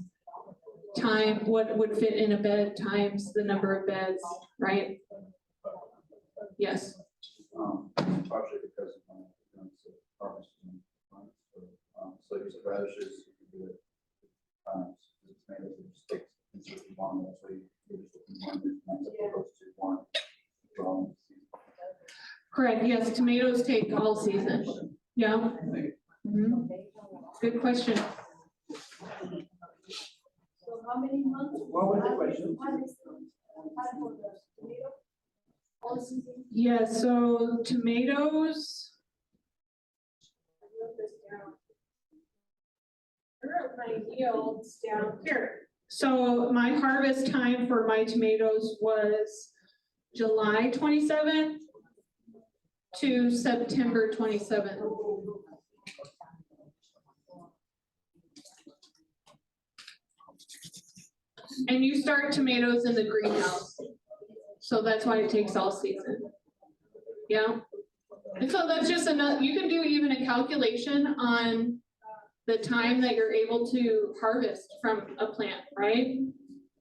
time, what would fit in a bed times the number of beds, right? Yes. Partially because of harvesting, so your radishes, you can do it times, the tomatoes, it just takes consistent one, so you're just looking one, as opposed to one. Correct, yes, tomatoes take all season, yeah. Mhm. Good question. So how many months? What was the question? Harvest for the tomato? All season? Yeah, so tomatoes. I wrote this down. I wrote my yields down here. So my harvest time for my tomatoes was July 27th to September 27th. And you start tomatoes in the greenhouse. So that's why it takes all season. Yeah. And so that's just another, you can do even a calculation on the time that you're able to harvest from a plant, right?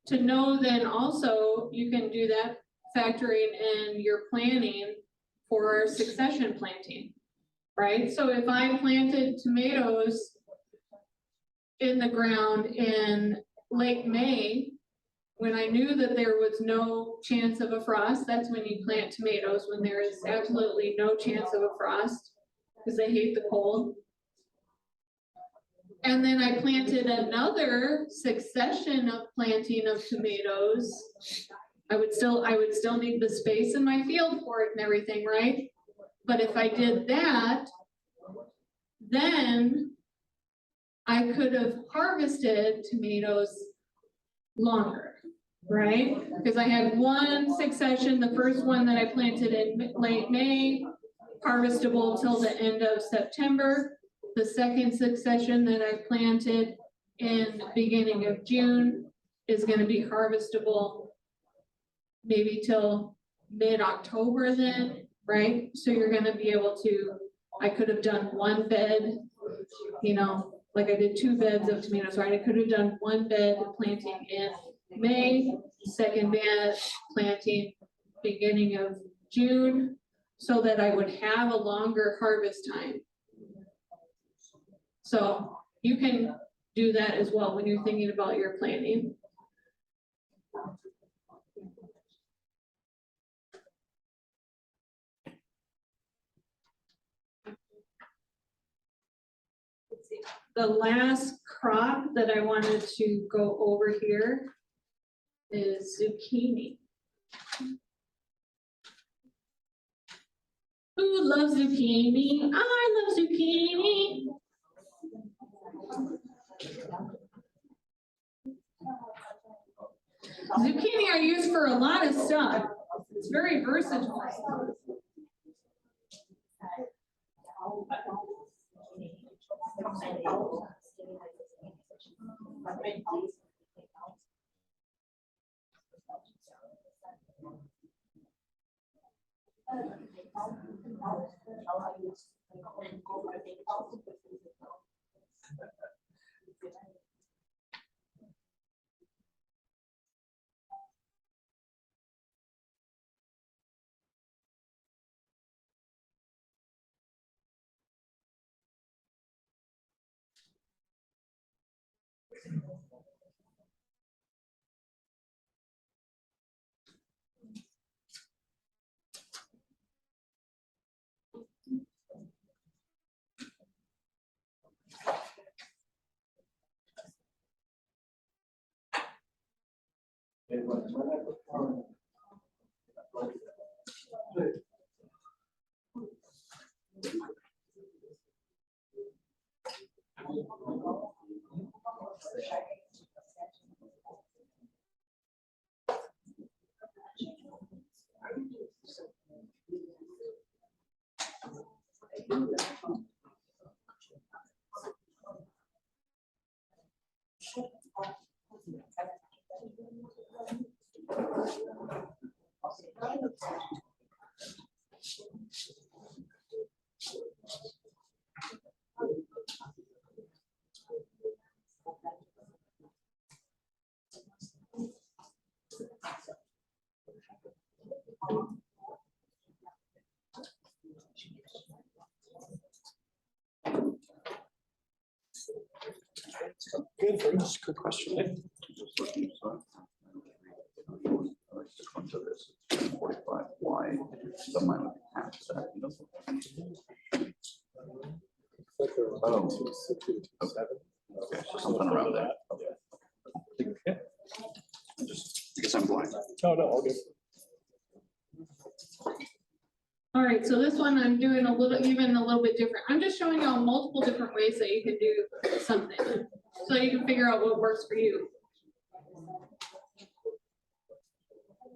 To know then also, you can do that factoring in your planning for succession planting, right? So if I planted tomatoes in the ground in late May, when I knew that there was no chance of a frost, that's when you plant tomatoes, when there is absolutely no chance of a frost, because they hate the cold. And then I planted another succession of planting of tomatoes. I would still need the space in my field for it and everything, right? But if I did that, then I could have harvested tomatoes longer, right? Because I had one succession, the first one that I planted in late May, harvestable till the end of September. The second succession that I planted in beginning of June is going to be harvestable maybe till mid-October then, right? So you're going to be able to, I could have done one bed, you know, like I did 2 beds of tomatoes, right? I could have done 1 bed planting in May, second bed planting beginning of June, so that I would have a longer harvest time. So you can do that as well when you're thinking about your planning. The last crop that I wanted to go over here is zucchini. Who loves zucchini? I love zucchini. Zucchini are used for a lot of stuff. It's very versatile. Good question. Just looking, so just went to this 45 wide, so mine would be half that. Oh. Okay, so something around there. Okay. Just because I'm blind. No, all good. All right, so this one I'm doing a little bit different. I'm just showing y'all multiple different ways that you can do something. So you can figure out what works for you.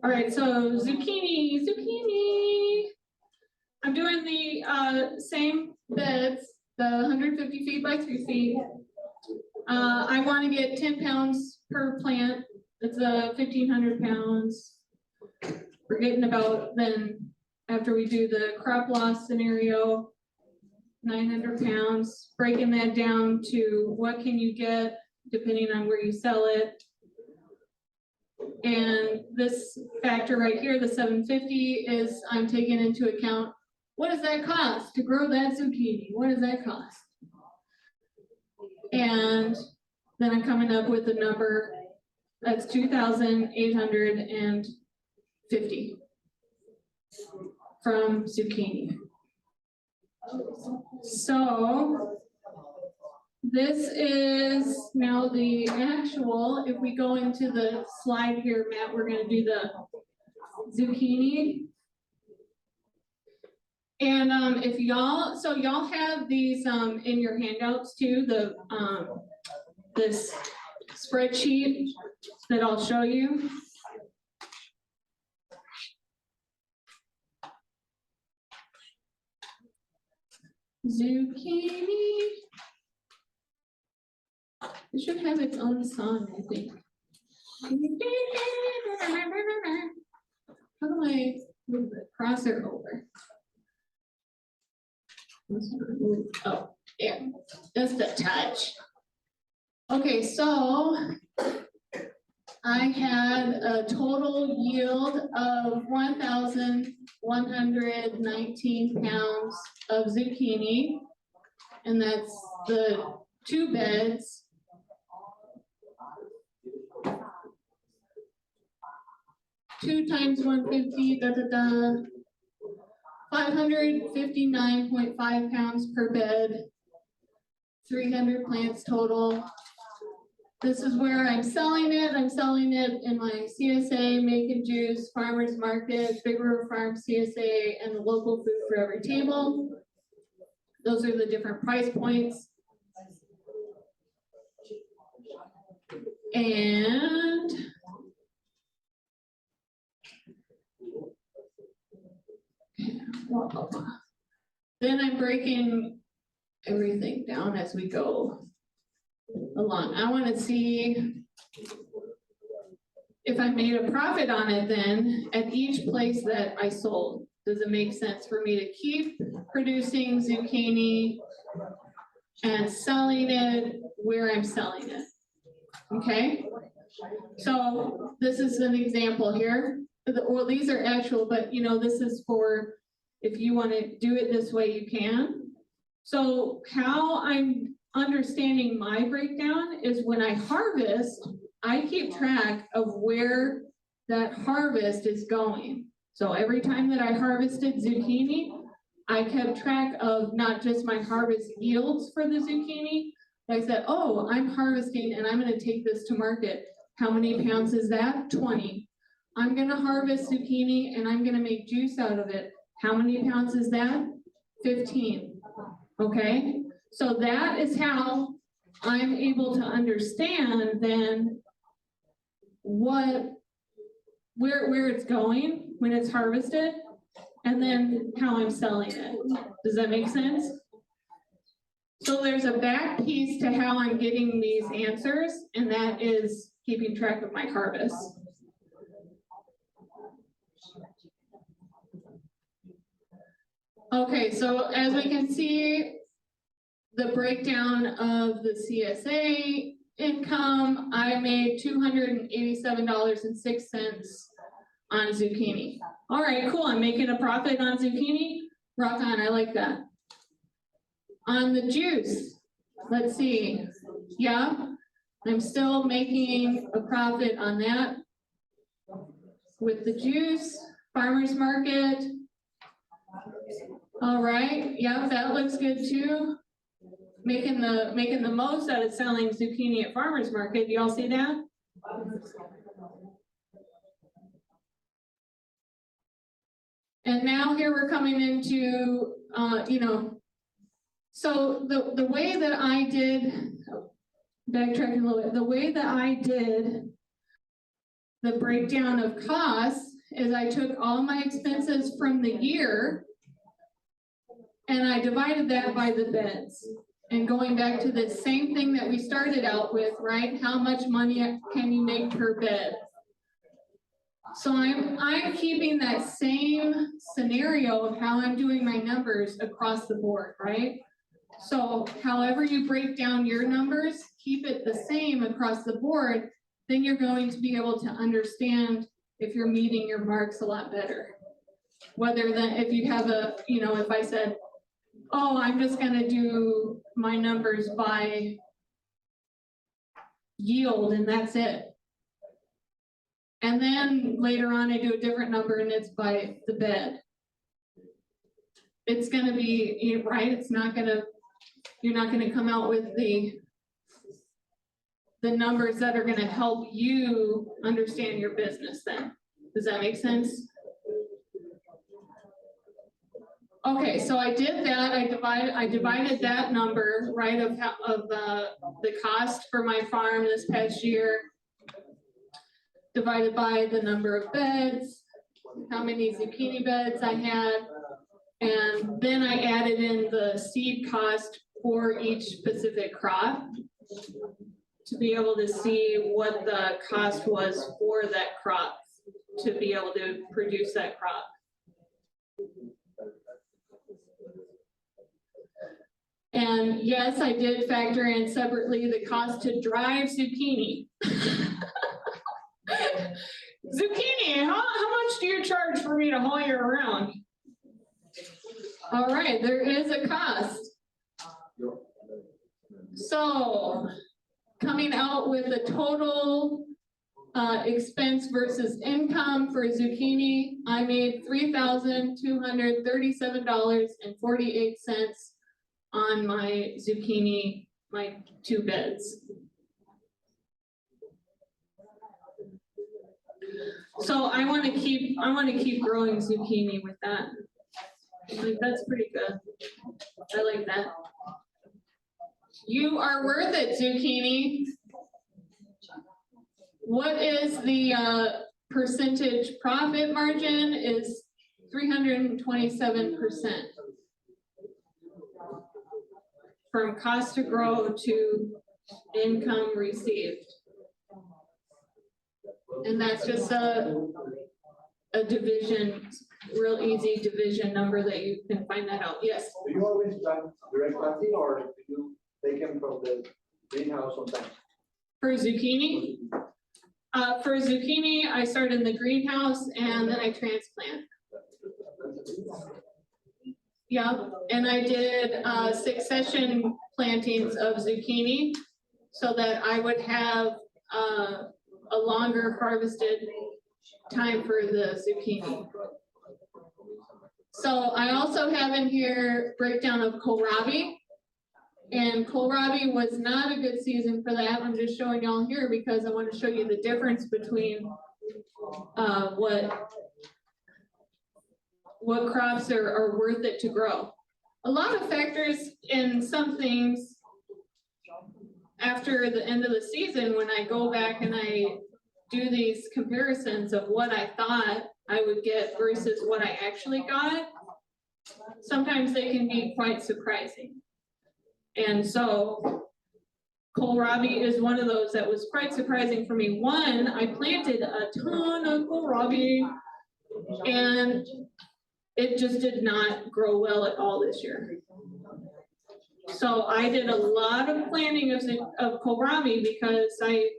All right, so zucchini. I'm doing the same beds, the 150 feet by 3 feet. I want to get 10 pounds per plant. It's 1,500 pounds. We're getting about then, after we do the crop loss scenario, 900 pounds, breaking that down to what can you get depending on where you sell it. And this factor right here, the 750, is I'm taking into account, what does that cost to grow that zucchini? What does that cost? And then I'm coming up with a number that's 2,850 from zucchini. So this is now the actual, if we go into the slide here, Matt, we're gonna do the zucchini. And if y'all, so y'all have these in your handouts too, the this spreadsheet that I'll show you. Zucchini. It should have its own song, I think. How do I move the crosshair over? Oh, yeah, just a touch. Okay, so I had a total yield of 1,119 pounds of zucchini, and that's the 2 beds. Two times 150, 559.5 pounds per bed, 300 plants total. This is where I'm selling it. I'm selling it in my CSA, Make and Juice, Farmers Market, Big River Farm, CSA, and the local Food for Every Table. Those are the different price points. And then I'm breaking everything down as we go along. I want to see if I made a profit on it then at each place that I sold. Does it make sense for me to keep producing zucchini and selling it where I'm selling it? Okay, so this is an example here. Well, these are actual, but you know, this is for if you want to do it this way, you can. So how I'm understanding my breakdown is when I harvest, I keep track of where that harvest is going. So every time that I harvested zucchini, I kept track of not just my harvest yields for the zucchini, but I said, oh, I'm harvesting and I'm going to take this to market. How many pounds is that? 20. I'm going to harvest zucchini and I'm going to make juice out of it. How many pounds is that? 15. Okay, so that is how I'm able to understand then where it's going when it's harvested, and then how I'm selling it. Does that make sense? So there's a back piece to how I'm getting these answers, and that is keeping track of my harvest. Okay, so as we can see, the breakdown of the CSA income, I made $287.06 on zucchini. All right, cool, I'm making a profit on zucchini. Rock on, I like that. On the juice, let's see, yeah, I'm still making a profit on that. With the juice, farmer's market. All right, yeah, that looks good too. Making the most out of selling zucchini at farmer's market. Y'all see that? And now here we're coming into, so the way that I did, backtracking a little bit, the way that I did the breakdown of costs is I took all my expenses from the year and I divided that by the beds. And going back to the same thing that we started out with, right? How much money can you make per bed? So I'm keeping that same scenario of how I'm doing my numbers across the board, right? So however you break down your numbers, keep it the same across the board, then you're going to be able to understand if you're meeting your marks a lot better. Whether that, if you have a, if I said, oh, I'm just gonna do my numbers by yield and that's it. And then later on I do a different number and it's by the bed. It's gonna be, right, it's not gonna, you're not gonna come out with the numbers that are gonna help you understand your business then. Does that make sense? Okay, so I did that, I divided that number, right, of the cost for my farm this past year, divided by the number of beds, how many zucchini beds I had, and then I added in the seed cost for each specific crop to be able to see what the cost was for that crop, to be able to produce that crop. And yes, I did factor in separately the cost to drive zucchini. Zucchini, how much do you charge for me to haul you around? All right, there is a cost. So coming out with a total expense versus income for zucchini, I made $3,237.48 on my zucchini, my 2 beds. So I want to keep growing zucchini with that. Like, that's pretty good. I like that. You are worth it, zucchini. What is the percentage profit margin? Is 327%. From cost to grow to income received. And that's just a division, real easy division number that you can find that out. Yes? Do you always plant direct planting or do you take them from the greenhouse sometimes? For zucchini? For zucchini, I start in the greenhouse and then I transplant. Yeah, and I did succession plantings of zucchini so that I would have a longer harvested time for the zucchini. So I also have in here breakdown of kohlrabi. And kohlrabi was not a good season for that. I'm just showing y'all here because I want to show you the difference between what crops are worth it to grow. A lot of factors in some things after the end of the season, when I go back and I do these comparisons of what I thought I would get versus what I actually got, sometimes they can be quite surprising. And so kohlrabi is one of those that was quite surprising for me. One, I planted a ton of kohlrabi and it just did not grow well at all this year. So I did a lot of planning of kohlrabi because I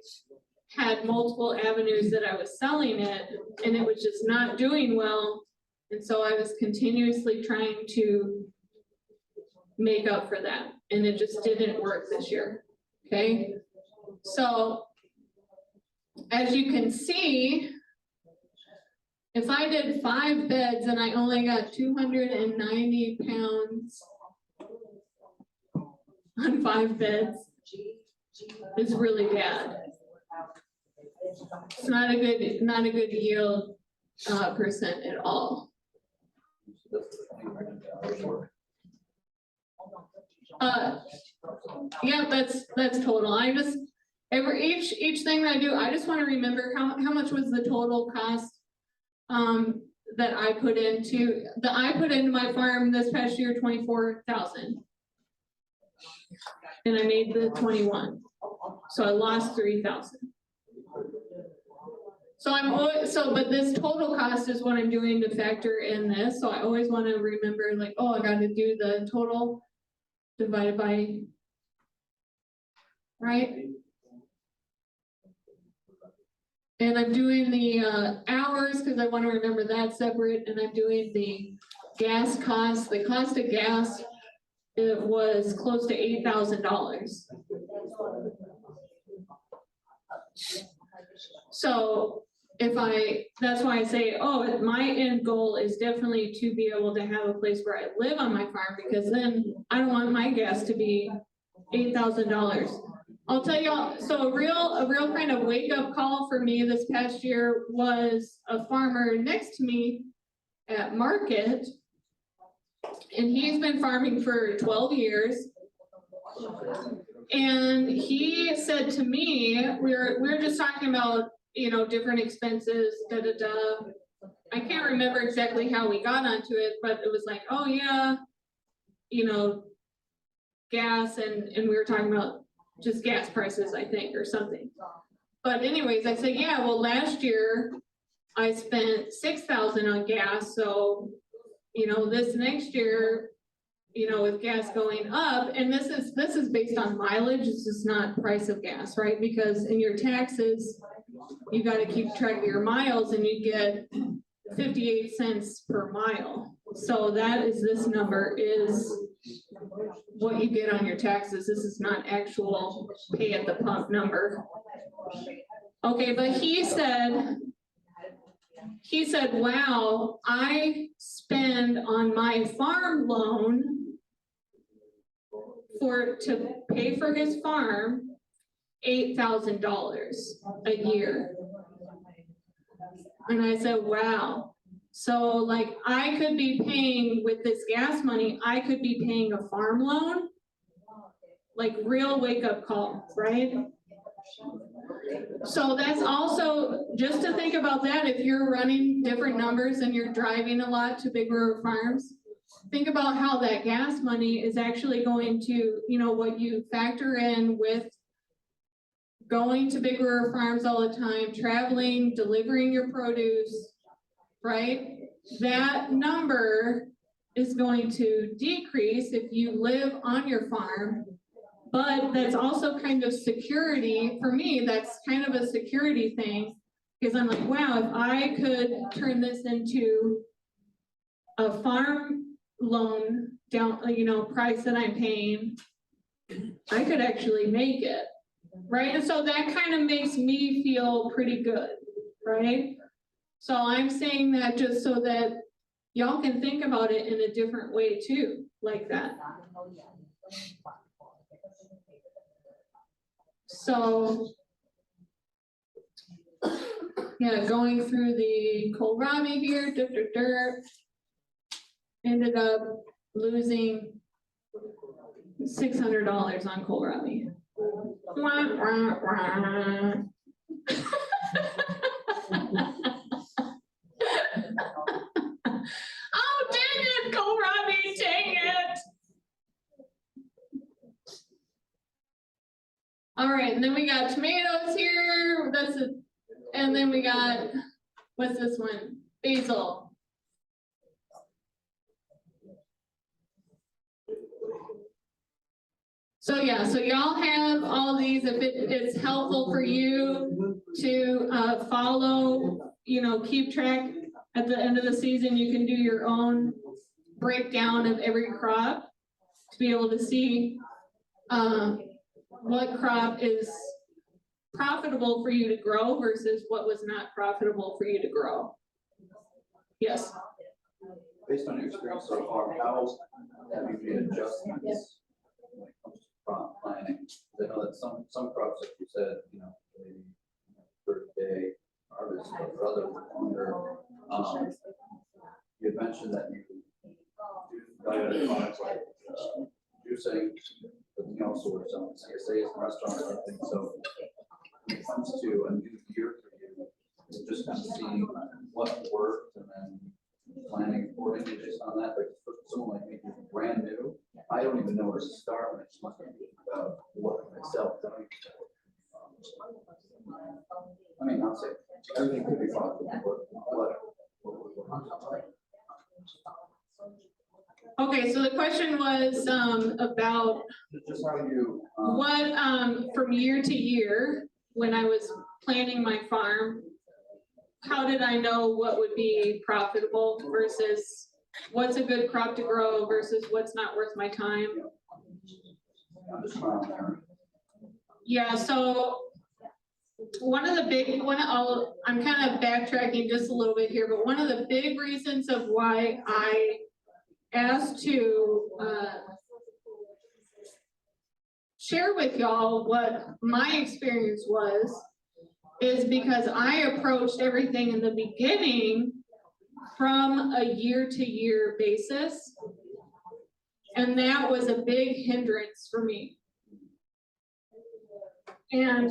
had multiple avenues that I was selling it, and it was just not doing well. And so I was continuously trying to make up for that, and it just didn't work this year, okay? So as you can see, if I did 5 beds and I only got 290 pounds on 5 beds, it's really bad. It's not a good yield percent at all. Yeah, that's total. I just each thing that I do, I just want to remember how much was the total cost that I put into my farm this past year, 24,000. And I made the 21. So I lost 3,000. So but this total cost is what I'm doing to factor in this. So I always want to remember, like, oh, I got to do the total divided by, right? And I'm doing the hours because I want to remember that separate, and I'm doing the gas cost. The cost of gas, it was close to $8,000. So that's why I say, oh, my end goal is definitely to be able to have a place where I live on my farm, because then I don't want my gas to be $8,000. I'll tell y'all, so a real kind of wake up call for me this past year was a farmer next to me at Market, and he's been farming for 12 years. And he said to me, we were just talking about, different expenses, I can't remember exactly how we got onto it, but it was like, oh yeah, gas, and we were talking about just gas prices, I think, or something. But anyways, I said, yeah, well, last year I spent $6,000 on gas. So, this next year, with gas going up, and this is based on mileage, this is not price of gas, right? Because in your taxes, you got to keep track of your miles, and you get 58 cents per mile. So this number is what you get on your taxes. This is not actual pay at the pump number. Okay, but he said, wow, I spend on my farm loan to pay for his farm $8,000 a year. And I said, wow. So like I could be paying with this gas money, I could be paying a farm loan, like real wake up call, right? So that's also just to think about that. If you're running different numbers and you're driving a lot to Big River Farms, think about how that gas money is actually going to, what you factor in with going to Big River Farms all the time, traveling, delivering your produce, right? That number is going to decrease if you live on your farm, but that's also kind of security. For me, that's kind of a security thing, because I'm like, wow, if I could turn this into a farm loan down, price that I'm paying, I could actually make it, right? And so that kind of makes me feel pretty good, right? So I'm saying that just so that y'all can think about it in a different way too, like that. So, yeah, going through the kohlrabi here, ended up losing $600 on kohlrabi. Wah, wah, wah. Oh, dang it, kohlrabi, dang it. All right, and then we got tomatoes here. And then we got, what's this one? Basil. So yeah, so y'all have all these, if it is helpful for you to follow, keep track. At the end of the season, you can do your own breakdown of every crop to be able to see what crop is profitable for you to grow versus what was not profitable for you to grow. Yes. Based on your experience so far, how have you made adjustments when it comes to crop planning? 'Cause I know that some crops, like you said, maybe 30-day harvest, but for others longer. You had mentioned that you do value-added products like juicing, but you also were selling CSAs in restaurants and things. So when it comes to a new year for you, it's just kind of seeing what worked and then planning accordingly based on that. But for someone like me who's brand new, I don't even know where to start when it's talking about what myself. I mean, I'll say everything could be profitable, but what. Okay, so the question was about Just how you. what from year to year, when I was planning my farm, how did I know what would be profitable versus what's a good crop to grow versus what's not worth my time? I'm just trying to learn. Yeah, so I'm kind of backtracking just a little bit here, but one of the big reasons of why I asked to share with y'all what my experience was is because I approached everything in the beginning from a year-to-year basis. And that was a big hindrance for me. And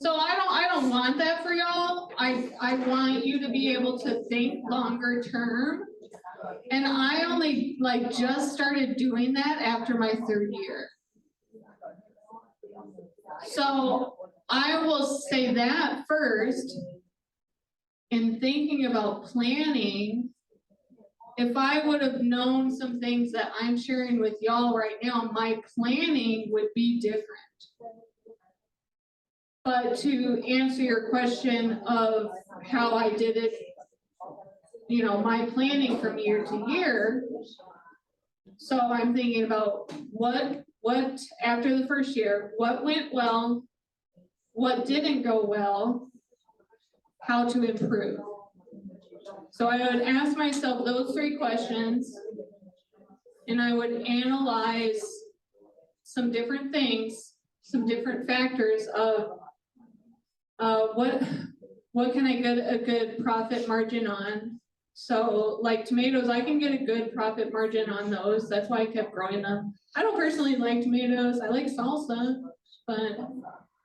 so I don't want that for y'all. I want you to be able to think longer term. And I only just started doing that after my 3rd year. So I will say that first, in thinking about planning, if I would have known some things that I'm sharing with y'all right now, my planning would be different. But to answer your question of how I did it, my planning from year to year. So I'm thinking about what after the 1st year, what went well, what didn't go well, how to improve. So I would ask myself those 3 questions, and I would analyze some different things, some different factors of what can I get a good profit margin on. So like tomatoes, I can get a good profit margin on those. That's why I kept growing them. I don't personally like tomatoes. I like salsa, but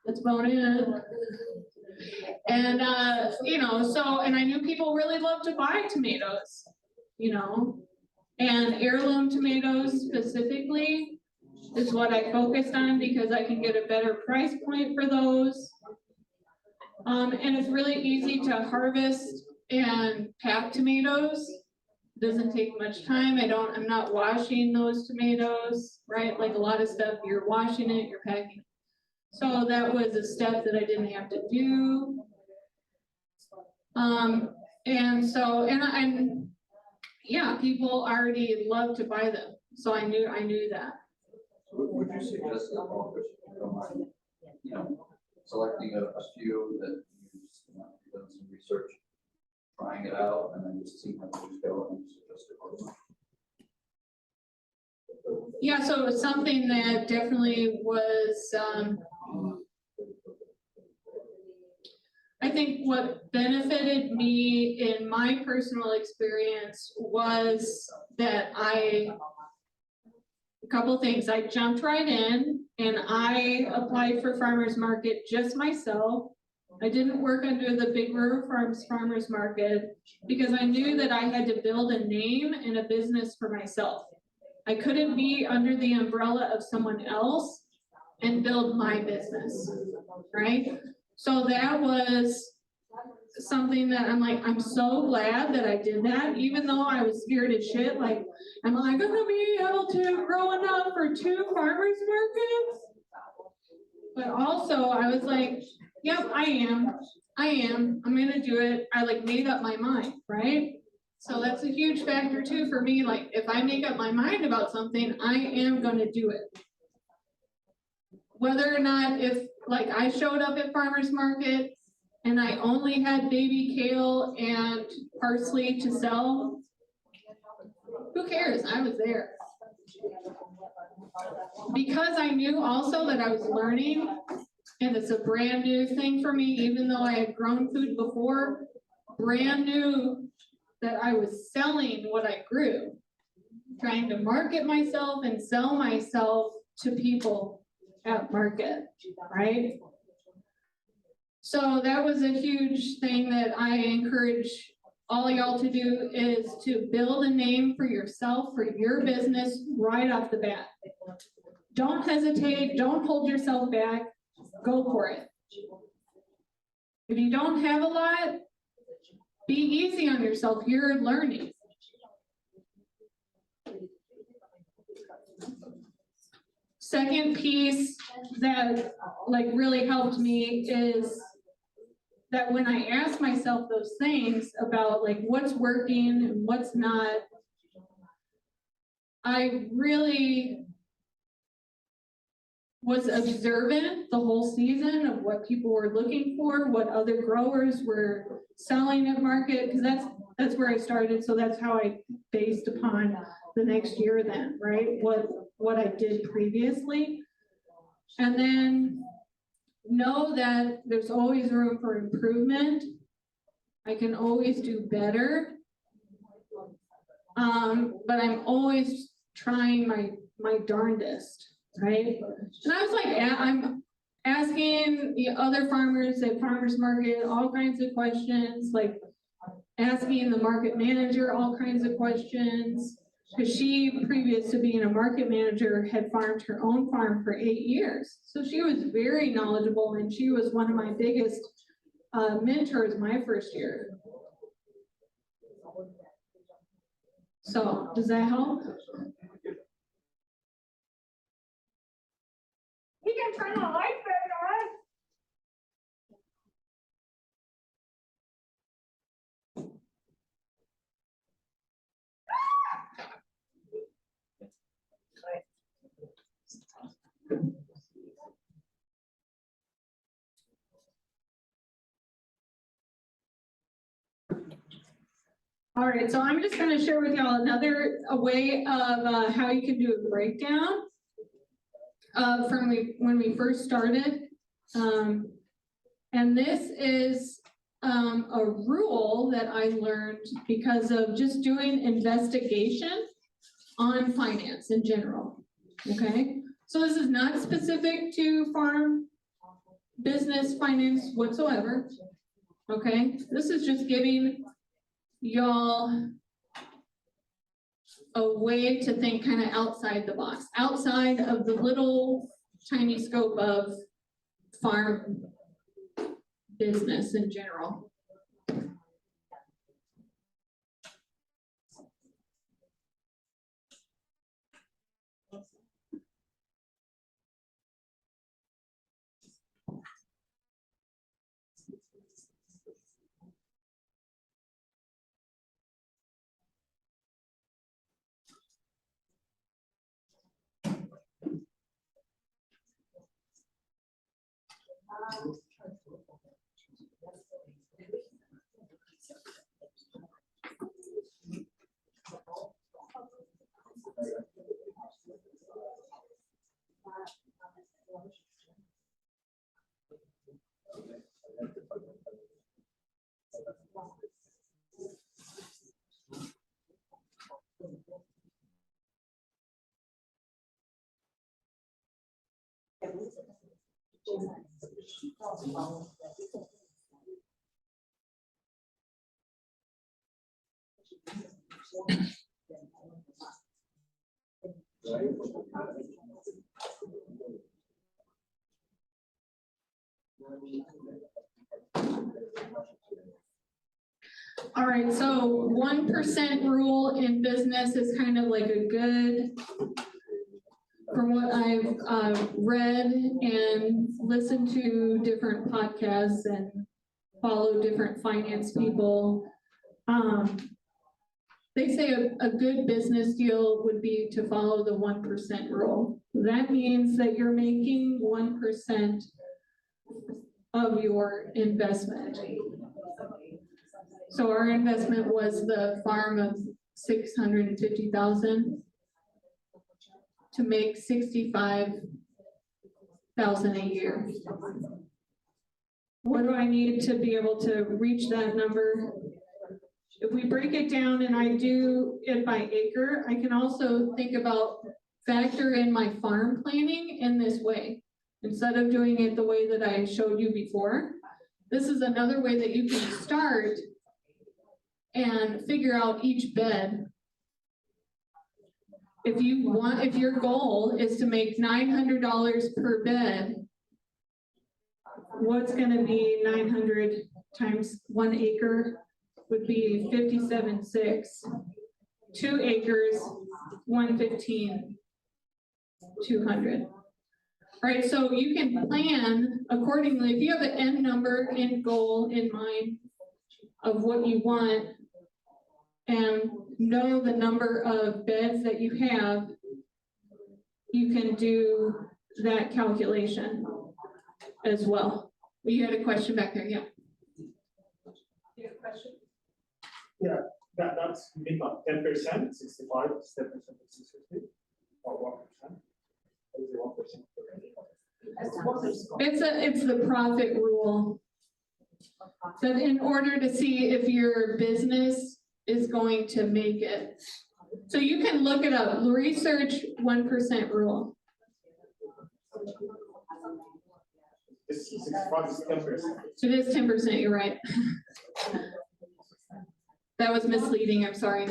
that's about it. And, and I knew people really love to buy tomatoes, and heirloom tomatoes specifically is what I focused on because I can get a better price point for those. And it's really easy to harvest and pack tomatoes. Doesn't take much time. I'm not washing those tomatoes, right? Like a lot of stuff, you're washing it, you're packing. So that was a step that I didn't have to do. People already love to buy them. So I knew that. Would you suggest that all of us don't mind, selecting a few that you've done some research, trying it out, and then just seeing how things go and suggest it accordingly? Yeah, so something that definitely was, I think what benefited me in my personal experience was that a couple things. I jumped right in and I applied for farmers market just myself. I didn't work under the Big River Farms Farmers Market because I knew that I had to build a name and a business for myself. I couldn't be under the umbrella of someone else and build my business, right? So that was something that I'm like, I'm so glad that I did that, even though I was scared as shit, like, am I gonna be able to grow enough for 2 farmers markets? But also I was like, yep, I am, I'm gonna do it. I like made up my mind, right? So that's a huge factor too for me, like, if I make up my mind about something, I am gonna do it. Whether or not, if, like, I showed up at farmer's market and I only had baby kale and parsley to sell, who cares? I was there. Because I knew also that I was learning, and it's a brand new thing for me, even though I had grown food before, brand new that I was selling what I grew, trying to market myself and sell myself to people at market, right? So that was a huge thing that I encourage all y'all to do, is to build a name for yourself, for your business right off the bat. Don't hesitate, don't hold yourself back, go for it. If you don't have a lot, be easy on yourself, you're learning. Second piece that like really helped me is that when I ask myself those things about like what's working and what's not, I really was observant the whole season of what people were looking for, what other growers were selling at market, because that's where I started. So that's how I based upon the next year then, right? What I did previously. And then know that there's always room for improvement. I can always do better. But I'm always trying my darndest, right? And I was like, I'm asking the other farmers at farmers market all kinds of questions, like asking the market manager all kinds of questions, because she, previous to being a market manager, had farmed her own farm for 8 years. So she was very knowledgeable, and she was one of my biggest mentors my first year. So does that help? You can turn the light back on. All right, so I'm just gonna share with y'all a way of how you can do a breakdown from when we first started. And this is a rule that I learned because of just doing investigation on finance in general, okay? So this is not specific to farm business finance whatsoever, okay? This is just giving y'all a way to think kind of outside the box, outside of the little tiny scope of farm business in general. All right, so 1% rule in business is kind of like a good, from what I've read and listened to different podcasts and follow different finance people. They say a good business deal would be to follow the 1% rule. That means that you're making 1% of your investment. So our investment was the farm of 650,000 to make 65,000 a year. What do I need to be able to reach that number? If we break it down and I do it by acre, I can also think about factor in my farm planning in this way. Instead of doing it the way that I showed you before, this is another way that you can start and figure out each bed. If your goal is to make $900 per bed, what's gonna be 900 times 1 acre would be 57.6. 2 acres, 115, 200. Right, so you can plan accordingly. If you have an end number, end goal in mind of what you want, and know the number of beds that you have, you can do that calculation as well. You had a question back there, yeah? You have a question? Yeah, that's make up 10%, 65, 7%, 650, or 1%. What is the 1%? It's the profit rule. So in order to see if your business is going to make it. So you can look it up, research 1% rule. This 65 is 10%. It is 10%, you're right. That was misleading, I'm sorry.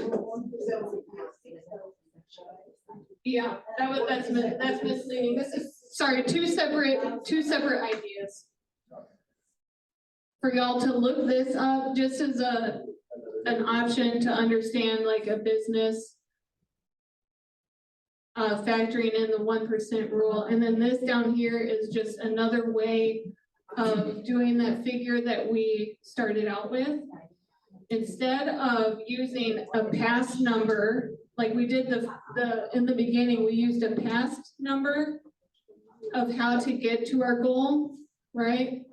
Yeah, that's misleading. This is, sorry, two separate ideas. For y'all to look this up just as an option to understand like a business factoring in the 1% rule. And then this down here is just another way of doing that figure that we started out with. Instead of using a past number, like we did in the beginning, we used a past number of how to get to our goal, right?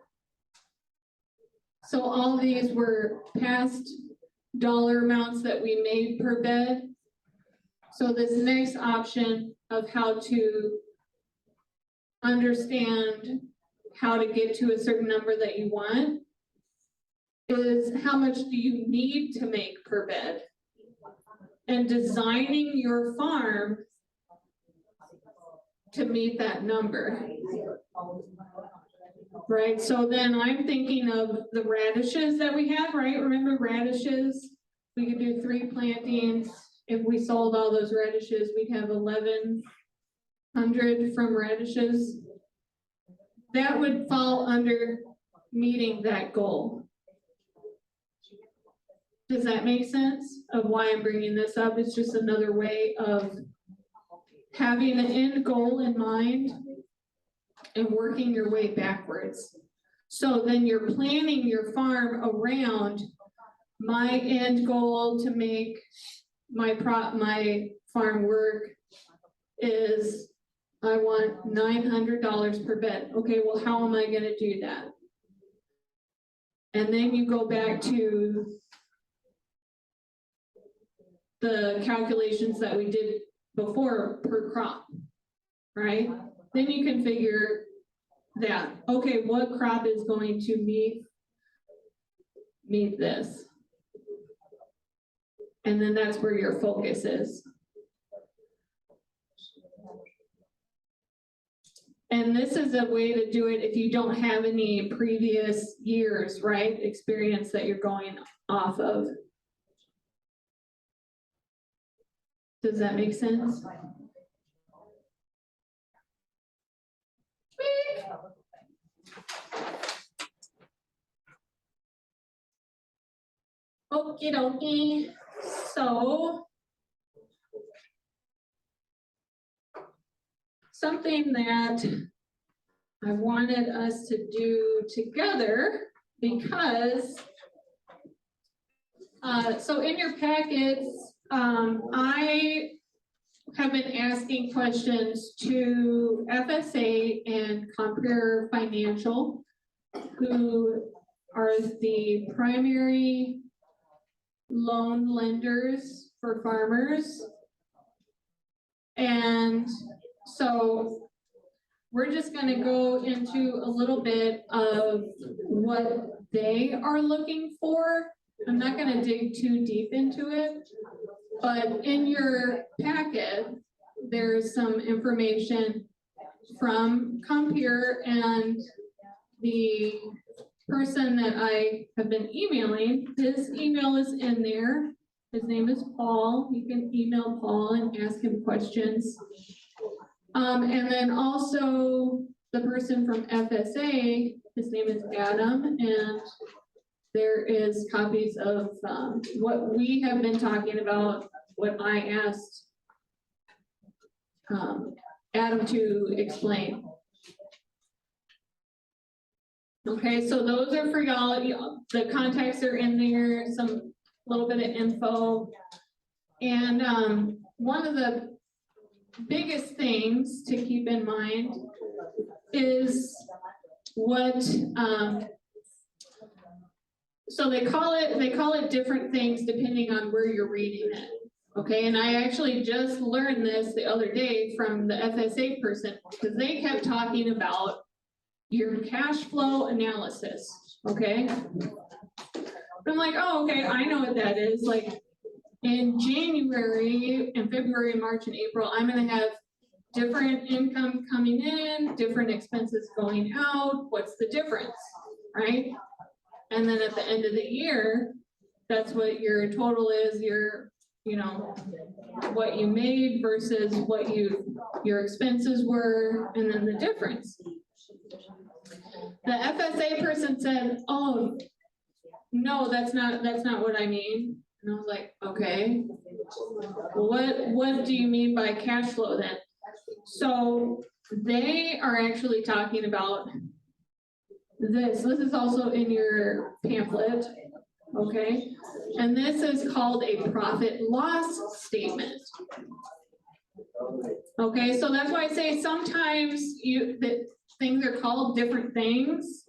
So all these were past dollar amounts that we made per bed. So this next option of how to understand how to get to a certain number that you want is how much do you need to make per bed? And designing your farm to meet that number. Right, so then I'm thinking of the radishes that we have, right? Remember radishes? We could do 3 plantings. If we sold all those radishes, we'd have 1,100 from radishes. That would fall under meeting that goal. Does that make sense of why I'm bringing this up? It's just another way of having an end goal in mind and working your way backwards. So then you're planning your farm around my end goal to make my farm work is I want $900 per bed. Okay, well, how am I gonna do that? And then you go back to the calculations that we did before per crop, right? Then you can figure that, okay, what crop is going to meet this? And then that's where your focus is. And this is a way to do it if you don't have any previous years, right? Experience that you're going off of. Does that make sense? Okie dokie, so. Something that I wanted us to do together because. So in your packets, I have been asking questions to FSA and Compare Financial, who are the primary loan lenders for farmers. And so we're just gonna go into a little bit of what they are looking for. I'm not gonna dig too deep into it, but in your packet, there's some information from Compare, and the person that I have been emailing, his email is in there. His name is Paul. You can email Paul and ask him questions. And then also the person from FSA, his name is Adam, and there is copies of what we have been talking about, what I asked Adam to explain. Okay, so those are for y'all. The contacts are in there, some little bit of info. And one of the biggest things to keep in mind is what, so they call it different things depending on where you're reading it. Okay, and I actually just learned this the other day from the FSA person, because they kept talking about your cash flow analysis, okay? I'm like, oh, okay, I know what that is. Like in January and February, March and April, I'm gonna have different income coming in, different expenses going out. What's the difference, right? And then at the end of the year, that's what your total is, your, you know, what you made versus what your expenses were, and then the difference. The FSA person said, oh, no, that's not what I mean. And I was like, okay, what do you mean by cash flow then? So they are actually talking about this. This is also in your pamphlet, okay? And this is called a profit loss statement. Okay, so that's why I say sometimes that things are called different things.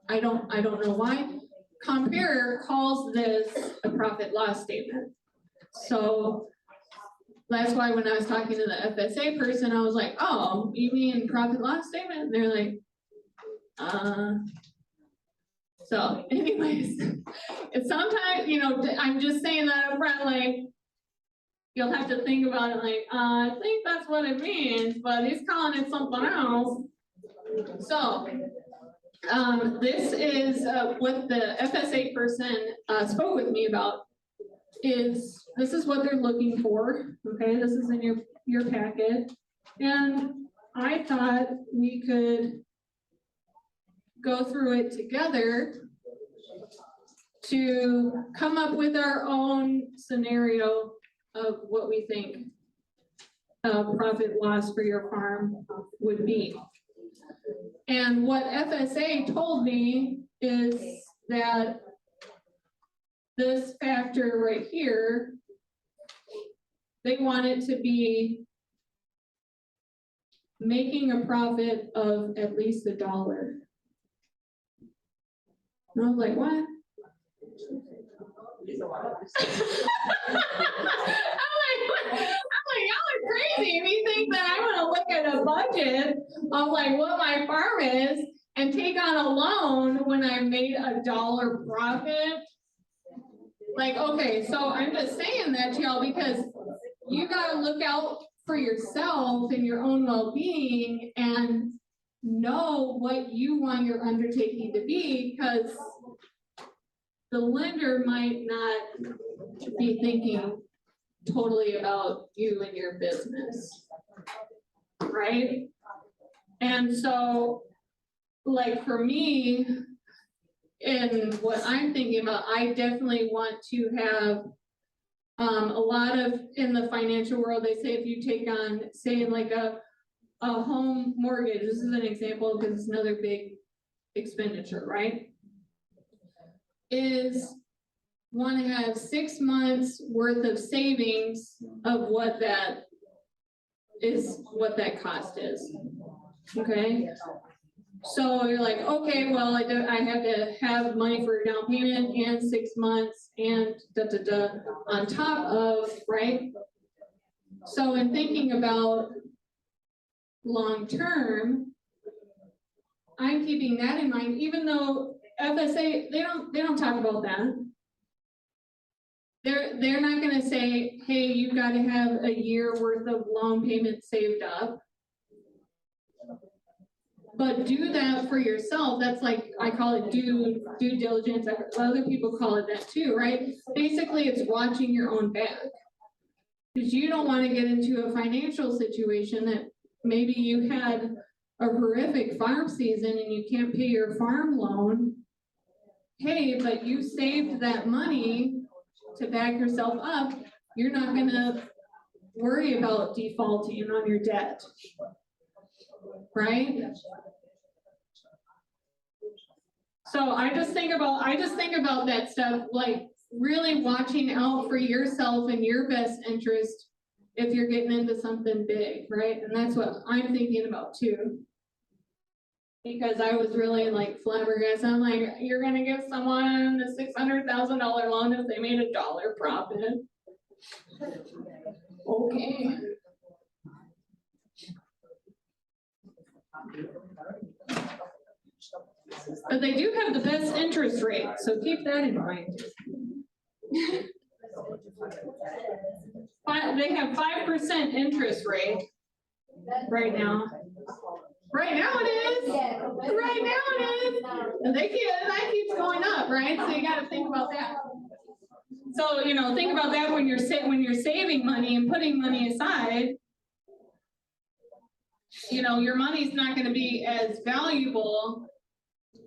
I don't know why. Compare calls this a profit loss statement. So that's why when I was talking to the FSA person, I was like, oh, you mean profit loss statement? And they're like, so anyways, it's sometimes, you know, I'm just saying that up front, like, you'll have to think about it like, I think that's what it means, but he's calling it something else. So this is what the FSA person spoke with me about. This is what they're looking for. Okay, this is in your packet, and I thought we could go through it together to come up with our own scenario of what we think a profit loss for your farm would be. And what FSA told me is that this factor right here, they want it to be making a profit of at least $1. And I was like, what? I'm like, y'all are crazy. If you think that I'm gonna look at a budget of like what my farm is and take on a loan when I made $1 profit. Like, okay, so I'm just saying that to y'all because you gotta look out for yourself and your own well-being and know what you want your undertaking to be, because the lender might not be thinking totally about you and your business, right? And so, like for me, in what I'm thinking about, I definitely want to have a lot of, in the financial world, they say if you take on, say like a home mortgage, this is an example because it's another big expenditure, right? Is want to have 6 months worth of savings of what that cost is, okay? So you're like, okay, well, I have to have money for a down payment and 6 months and on top of, right? So in thinking about long-term, I'm keeping that in mind, even though FSA, they don't talk about that. They're not gonna say, hey, you've got to have a year worth of loan payments saved up. But do that for yourself. That's like, I call it due diligence. Other people call it that too, right? Basically, it's watching your own back. Because you don't want to get into a financial situation that maybe you had a horrific farm season and you can't pay your farm loan. Hey, but you saved that money to back yourself up. You're not gonna worry about defaulting on your debt, right? So I just think about that stuff, like really watching out for yourself and your best interest if you're getting into something big, right? And that's what I'm thinking about too. Because I was really like flabbergasted. I'm like, you're gonna give someone a $600,000 loan if they made $1 profit. Okay. But they do have the best interest rate, so keep that in mind. They have 5% interest rate right now. Right now it is. Right now it is. And that keeps going up, right? So you got to think about that. So think about that when you're saving money and putting money aside. Your money's not going to be as valuable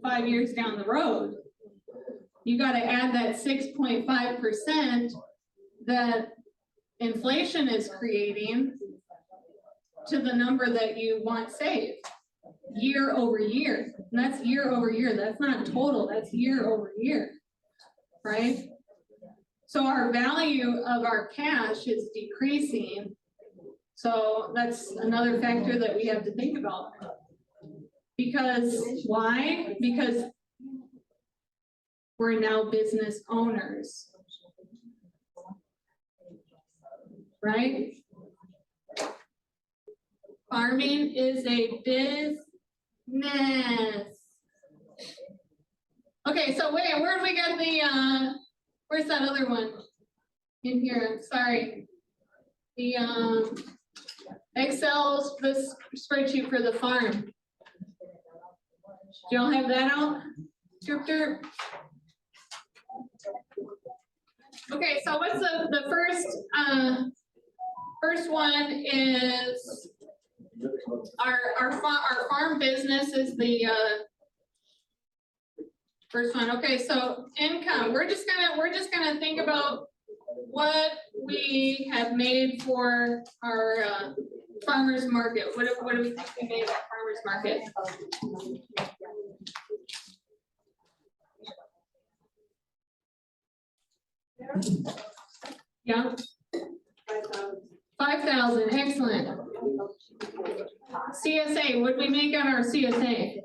5 years down the road. You got to add that 6.5% that inflation is creating to the number that you want saved year over year. And that's year over year. That's not total, that's year over year, right? So our value of our cash is decreasing. So that's another factor that we have to think about. Because why? Because we're now business owners, right? Farming is a business. Okay, so wait, where do we get the, where's that other one? In here, sorry. The Excel, this spreadsheet for the farm. Do y'all have that out? Derp? Okay, so what's the first one is our farm business is the first one. Okay, so income. We're just gonna think about what we have made for our farmers market. What do we think we made at farmers market? Yeah. 5,000, excellent. CSA, what did we make on our CSA?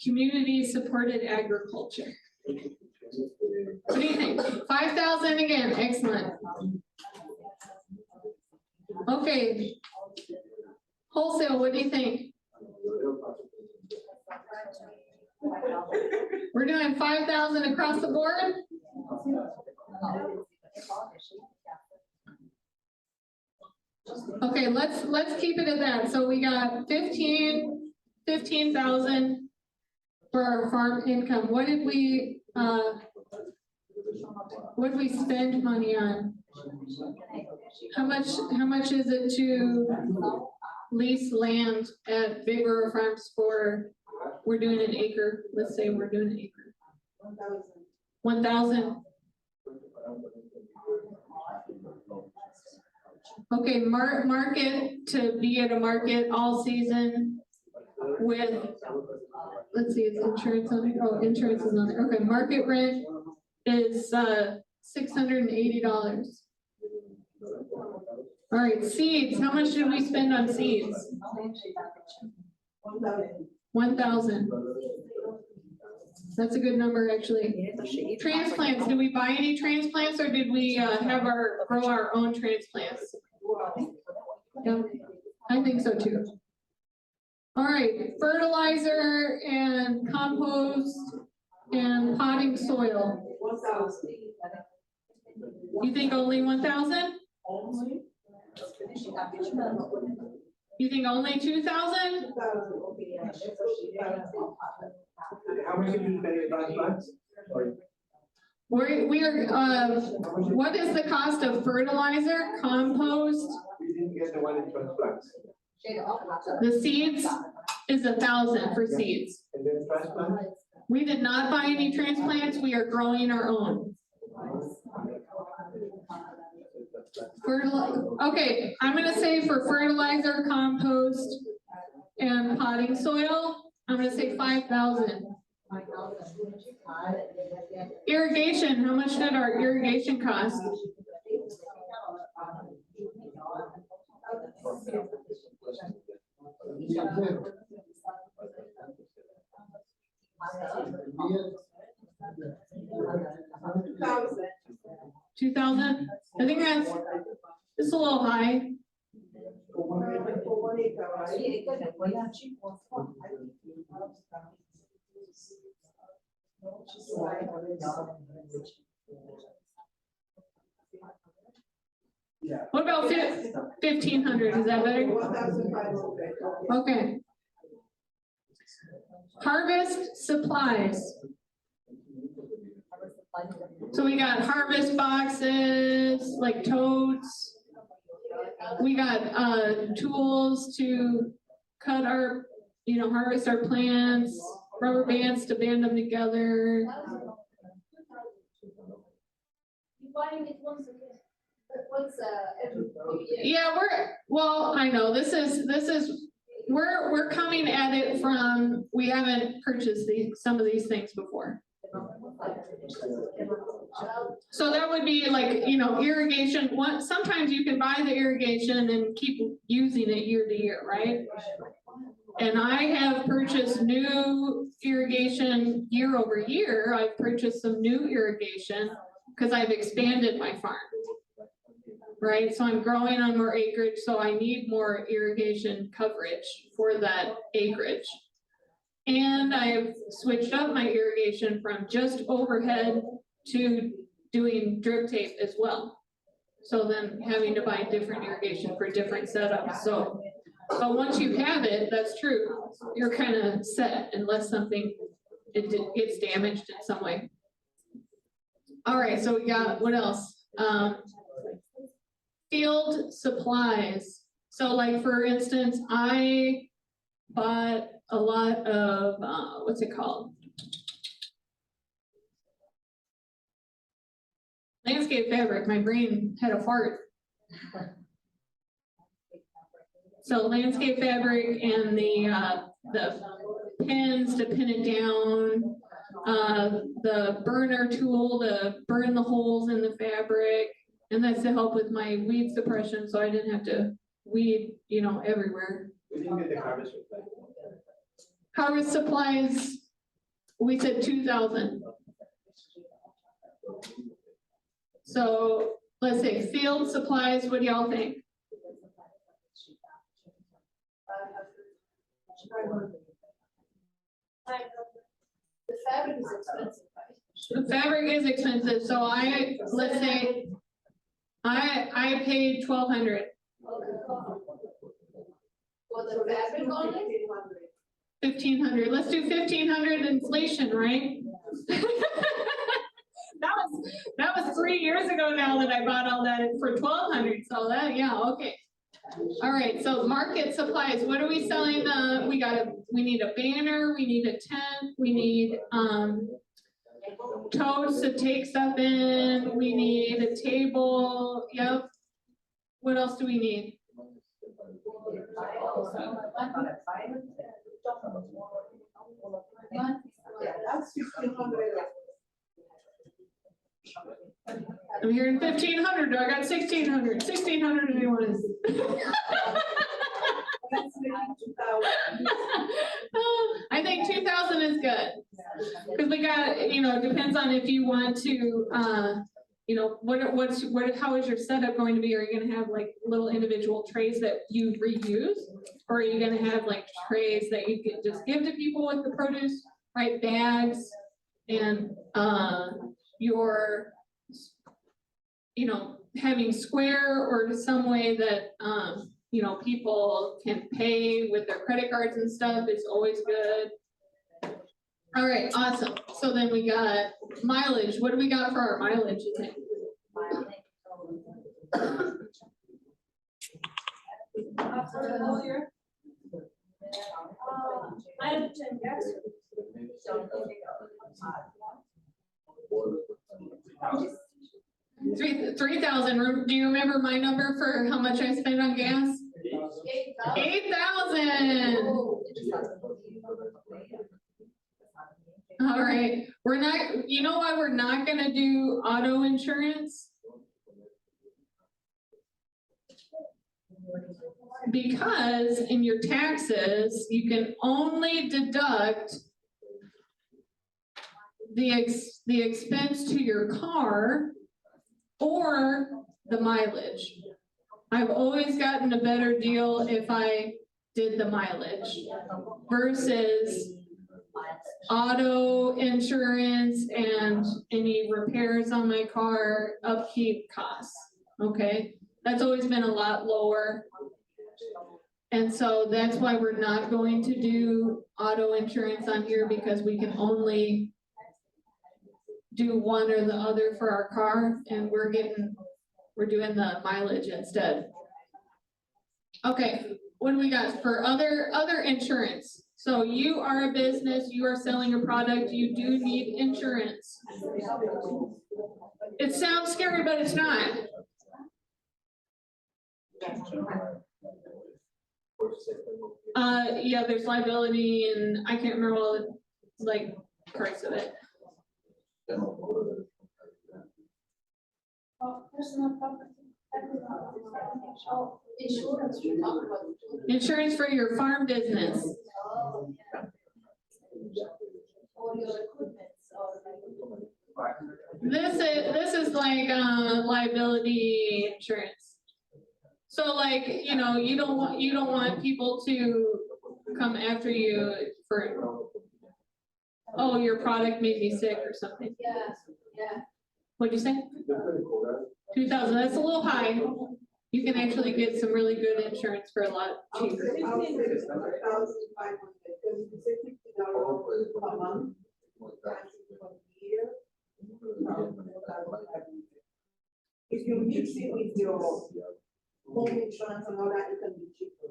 Community supported agriculture. What do you think? 5,000 again, excellent. Okay. Wholesale, what do you think? We're doing 5,000 across the board? Okay, let's keep it at that. So we got 15,000 for our farm income. What did we spend money on? How much is it to lease land at Big River Farms for, we're doing an acre, let's say we're doing an acre. 1,000. Okay, market to be at a market all season with, let's see, it's insurance on it, oh, insurance is on there, okay, market rent is $680. All right, seeds, how much did we spend on seeds? 1,000. That's a good number, actually. Transplants, did we buy any transplants or did we grow our own transplants? Yeah, I think so too. All right, fertilizer and compost and potting soil. 1,000. You think only 1,000? Only? You think only 2,000? 2,000. How much did you spend in transplants? We are, what is the cost of fertilizer, compost? We didn't get the one in transplants. The seeds is 1,000 for seeds. And then transplant? We did not buy any transplants, we are growing our own. Okay, I'm gonna say for fertilizer, compost, and potting soil, I'm gonna say 5,000. Irrigation, how much did our irrigation cost? $2,000? I think that's just a little high. What about 1,500? Is that better? 1,500. Okay. Harvest supplies. So we got harvest boxes, like totes. We got tools to cut our, harvest our plants, rubber bands to band them together. Yeah, I know we're coming at it from, we haven't purchased some of these things before. So that would be like, irrigation. Sometimes you can buy the irrigation and keep using it year to year, right? And I have purchased new irrigation year over year. I've purchased some new irrigation because I've expanded my farm. Right, so I'm growing on more acreage, so I need more irrigation coverage for that acreage. And I've switched up my irrigation from just overhead to doing drip tape as well. So then having to buy different irrigation for different setups. So, but once you have it, that's true. You're kind of set unless it gets damaged in some way. All right, so we got, what else? Field supplies. So like, for instance, I bought a lot of, what's it called? Landscape fabric. My brain had a fart. So landscape fabric and the pins to pin it down, the burner tool to burn the holes in the fabric. And that's to help with my weed suppression, so I didn't have to weed, everywhere. We didn't get the harvest supply. Harvest supplies, we said 2,000. So let's say field supplies, what do y'all think? The fabric is expensive, right? The fabric is expensive, so let's say I paid 1,200. For the fabric only? 1,500. Let's do 1,500 inflation, right? That was 3 years ago now that I bought all that for 1,200, so that, yeah, okay. All right, so market supplies, what are we selling? We need a banner, we need a tent, we need, totes to take stuff in, we need a table, yep. What else do we need? That's 1,500. I'm hearing 1,500, I got 1,600, 1,600 anyone? That's maybe 2,000. I think 2,000 is good. Cause we got, you know, it depends on if you want to, you know, how is your setup going to be? Are you gonna have like little individual trays that you reuse? Or are you gonna have like trays that you can just give to people with the produce, right, bags? And, your, you know, having square or some way that, you know, people can pay with their credit cards and stuff is always good. All right, awesome. So then we got mileage. What do we got for our mileage, you think? I have 10 guests. 3,000. Do you remember my number for how much I spent on gas? 8,000. All right, we're not, you know why we're not gonna do auto insurance? Because in your taxes, you can only deduct the expense to your car or the mileage. I've always gotten a better deal if I did the mileage versus auto insurance and any repairs on my car, upkeep costs, okay? That's always been a lot lower. And so that's why we're not going to do auto insurance on here, because we can only do one or the other for our car, and we're doing the mileage instead. Okay, what do we got for other insurance? So you are a business, you are selling a product, you do need insurance. It sounds scary, but it's not. Yeah, there's liability, and I can't remember all the, like, parts of it. Insurance, we talk about. Insurance for your farm business. Or your equipment, or. This is like liability insurance. So like, you know, you don't want people to come after you for, oh, your product made me sick or something. Yeah, yeah. What'd you say? 2,000, that's a little high. You can actually get some really good insurance for a lot cheaper. I'll say 1,500, because if you say $50 per month, times it per year. If you mix it with your home insurance and all that, it can be cheaper.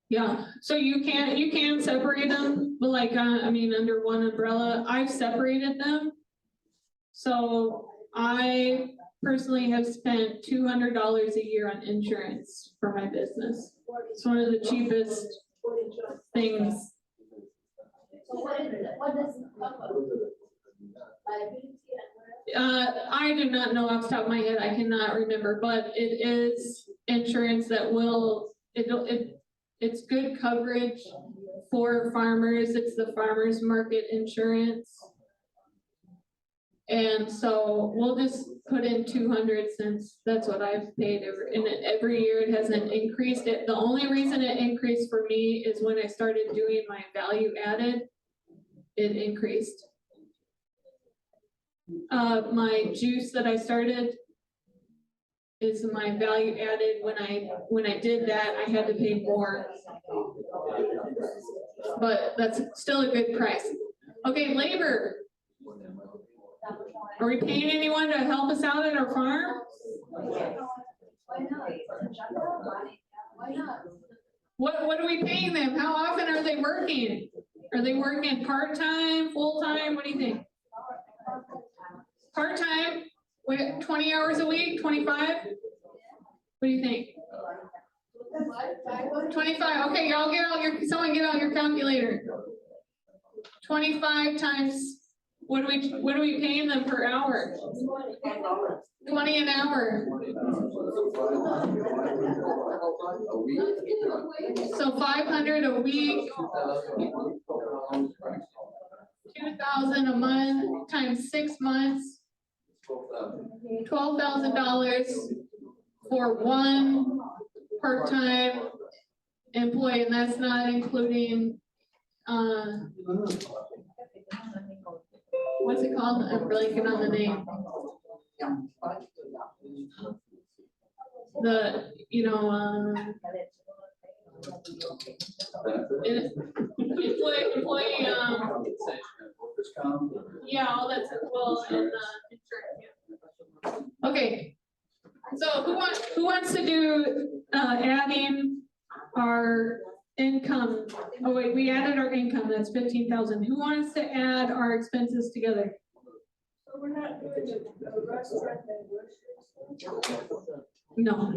Yeah, so you can separate them, but like, I mean, under one umbrella, I've separated them. So I personally have spent $200 a year on insurance for my business. It's one of the cheapest things. So what does it cover? Liability and what? I do not know off the top of my head, I cannot remember, but it is insurance that will, it's good coverage for farmers. It's the farmers market insurance. And so we'll just put in 200 since that's what I've paid every year. It hasn't increased it. The only reason it increased for me is when I started doing my value added, it increased. My juice that I started is my value added. When I did that, I had to pay more, but that's still a good price. Okay, labor. Are we paying anyone to help us out at our farm? Why not? Why not? What are we paying them? How often are they working? Are they working part-time, full-time? What do you think? Part-time, 20 hours a week, 25? What do you think? 25, okay, y'all someone get out your calculator. 25 times, what are we paying them per hour? 20 an hour. A week. So 500 a week, 2,000 a month times 6 months, $12,000 for one part-time employee, and that's not including, what's it called? I'm blanking on the name. The, employee, yeah, all that's, well, and, insurance, yeah. Okay, so who wants to do, adding our income? Oh wait, we added our income, that's 15,000. Who wants to add our expenses together? So we're not doing the restaurant and grocery. No.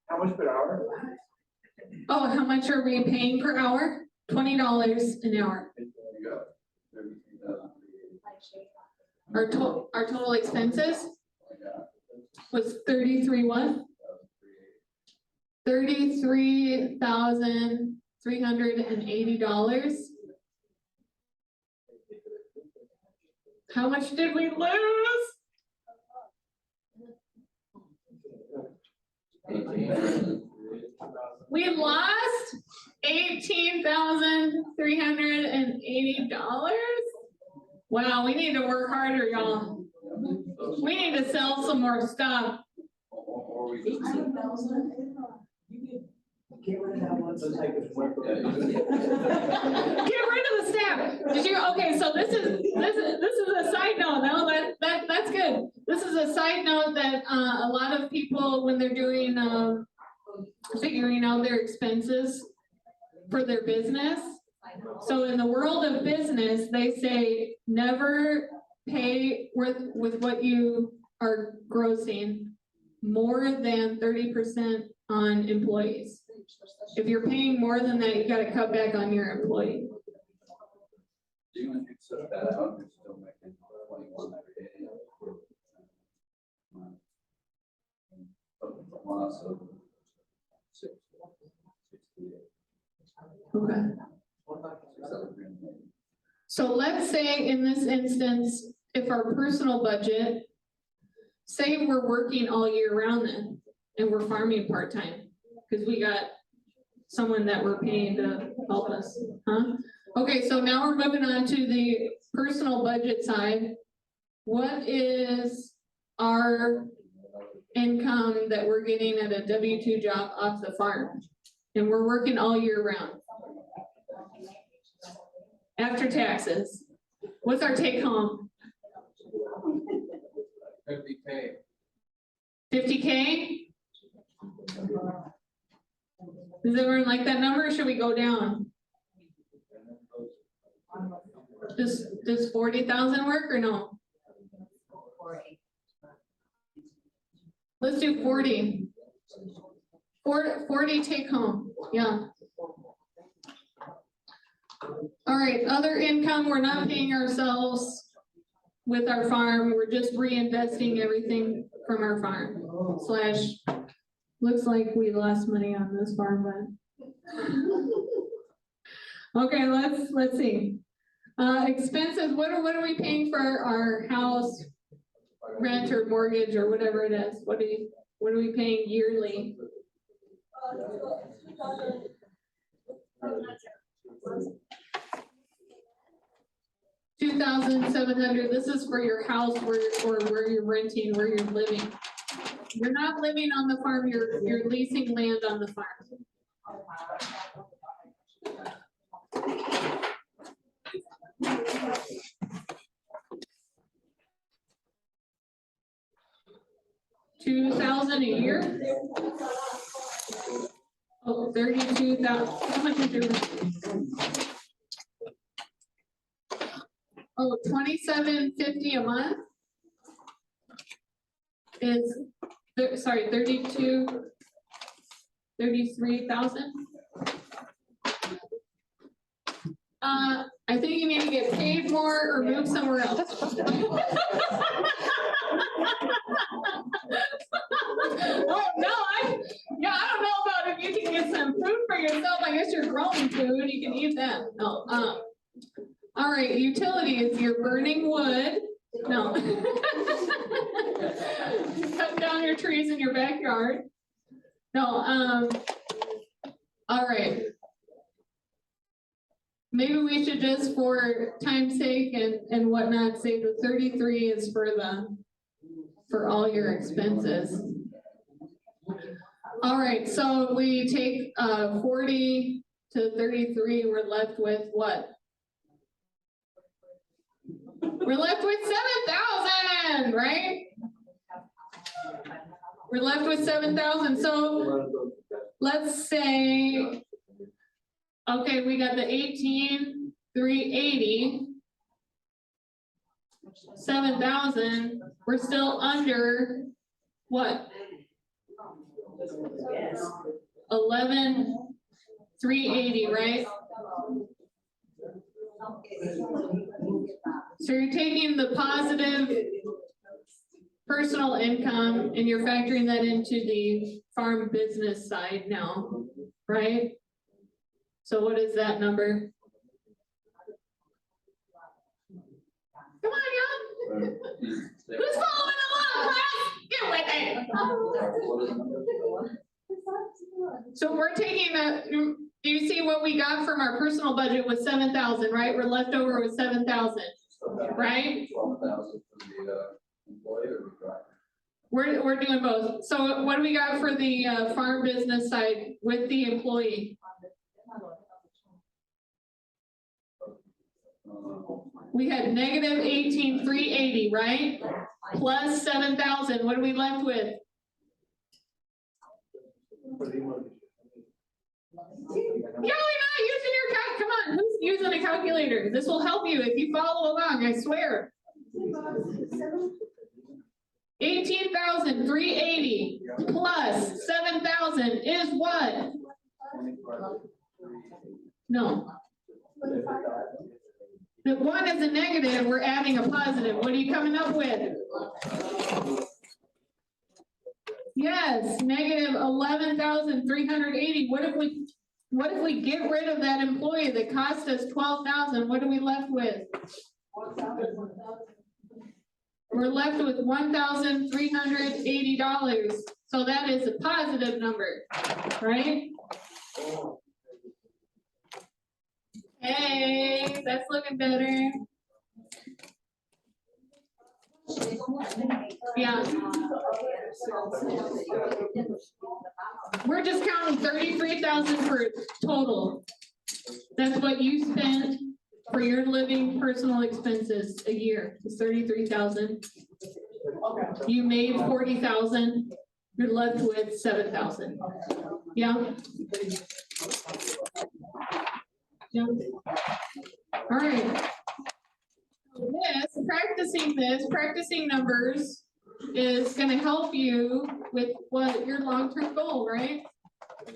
How much per hour? Oh, how much are we paying per hour? $20 an hour. Our total expenses was 33 what? $33,380. How much did we lose? We lost $18,380. Wow, we need to work harder, y'all. We need to sell some more stuff. Get rid of that one. Get rid of the staff. Did you? Okay, so this is a side note. No, that's good. This is a side note that a lot of people, when they're doing figuring out their expenses for their business. So in the world of business, they say never pay with what you are grossing more than 30% on employees. If you're paying more than that, you got to cut back on your employee. Even if you set that out, you're still making 21 every day. But with a loss of 68. Okay. So let's say in this instance, if our personal budget, say we're working all year round then, and we're farming part-time, because we got someone that we're paying to help us, huh? Okay, so now we're moving on to the personal budget side. What is our income that we're getting at a W-2 job off the farm? And we're working all year round. After taxes, what's our take home? 50K. 50K? Does everyone like that number, or should we go down? Does 40,000 work or no? Let's do 40. 40 take home, yeah. All right, other income, we're not paying ourselves with our farm, we're just reinvesting everything from our farm. Looks like we lost money on this farm, but. Okay, let's see. Expenses, what are we paying for our house rent or mortgage or whatever it is? What are we paying yearly? $2,700. This is for your house or where you're renting, where you're living. You're not living on the farm, you're leasing land on the farm. $2,000 a year? Oh, 32,000. How much is your? Oh, $27.50 a month? Is, sorry, 33,000? I think you need to get paid more or move somewhere else. Oh, no, I don't know about if you can get some food for yourself. I guess you're growing food, you can eat that. No, all right, utilities, you're burning wood. No. Cut down your trees in your backyard. No, all right. Maybe we should just, for time's sake and whatnot, say the 33 is for all your expenses. All right, so we take 40 to 33, we're left with what? We're left with 7,000, right? We're left with 7,000. So let's say, okay, we got the 18,380, 7,000. We're still under what? 11,380, right? So you're taking the positive personal income and you're factoring that into the farm business side now, right? So what is that number? Come on, y'all. Who's following along, class? Get with it. So we're taking do you see what we got from our personal budget was 7,000, right? We're left over with 7,000, right? 12,000 for the employee or the driver? We're doing both. So what do we got for the farm business side with the employee? We had negative 18,380, right? Plus 7,000. What are we left with? You're not using your come on, who's using a calculator? This will help you if you follow along, I swear. 18,380 plus 7,000 is what? No. The one is a negative, we're adding a positive. What are you coming up with? Yes, negative 11,380. What if we get rid of that employee that cost us 12,000? What are we left with? We're left with $1,380. So that is a positive number, right? Hey, that's looking better. Yeah. We're just counting 33,000 for total. That's what you spend for your living personal expenses a year. It's 33,000. You made 40,000. You're left with 7,000. Yeah. Yeah. All right. Practicing numbers is going to help you with what your long-term goal, right?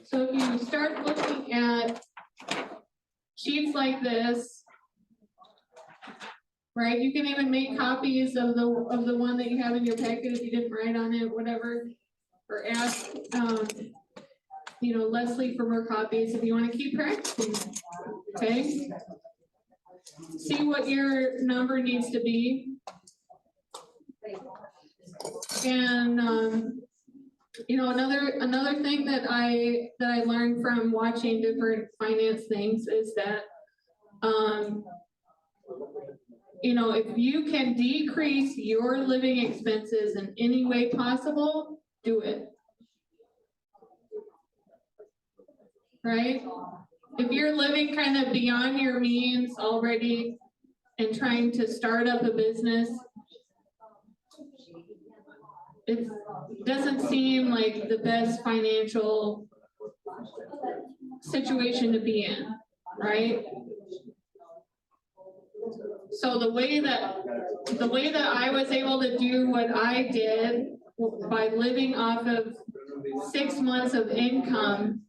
So if you start looking at sheets like this, right? You can even make copies of the one that you have in your packet if you didn't write on it, whatever, or ask Leslie for more copies if you want to keep practicing. Okay. See what your number needs to be. And, you know, another thing that I learned from watching different finance things is that, you know, if you can decrease your living expenses in any way possible, do it. Right? If you're living kind of beyond your means already and trying to start up a business, it doesn't seem like the best financial situation to be in, right? So the way that I was able to do what I did by living off of 6 months of income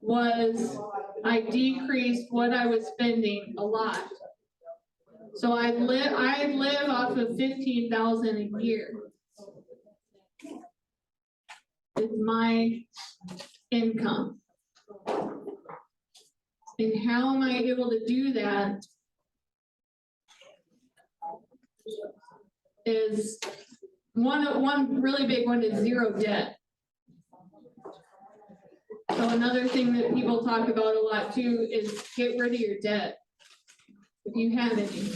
was I decreased what I was spending a lot. So I live off of $15,000 a year. It's my income. And how am I able to do that is one really big one is zero debt. So another thing that people talk about a lot too is get rid of your debt. If you have any.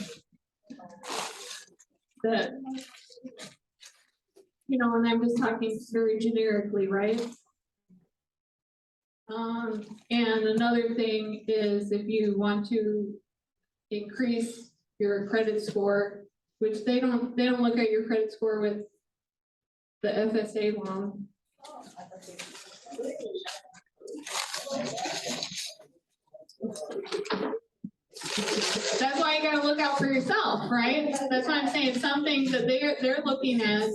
That, you know, and I'm just talking very generically, right? And another thing is if you want to increase your credit score, which they don't look at your credit score with the FSA loan. That's why you gotta look out for yourself, right? That's why I'm saying some things that they're looking at,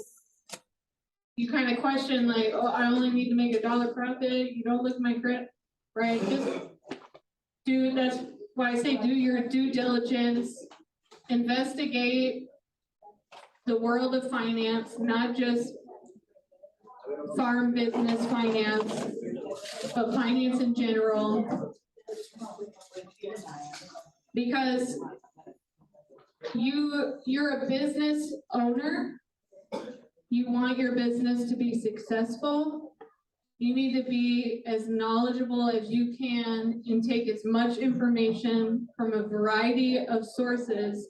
you kind of question like, oh, I only need to make $1 profit. You don't look at my credit, right? Just that's why I say do your due diligence, investigate the world of finance, not just farm business finance, but finance in general. Because you're a business owner, you want your business to be successful, you need to be as knowledgeable as you can and take as much information from a variety of sources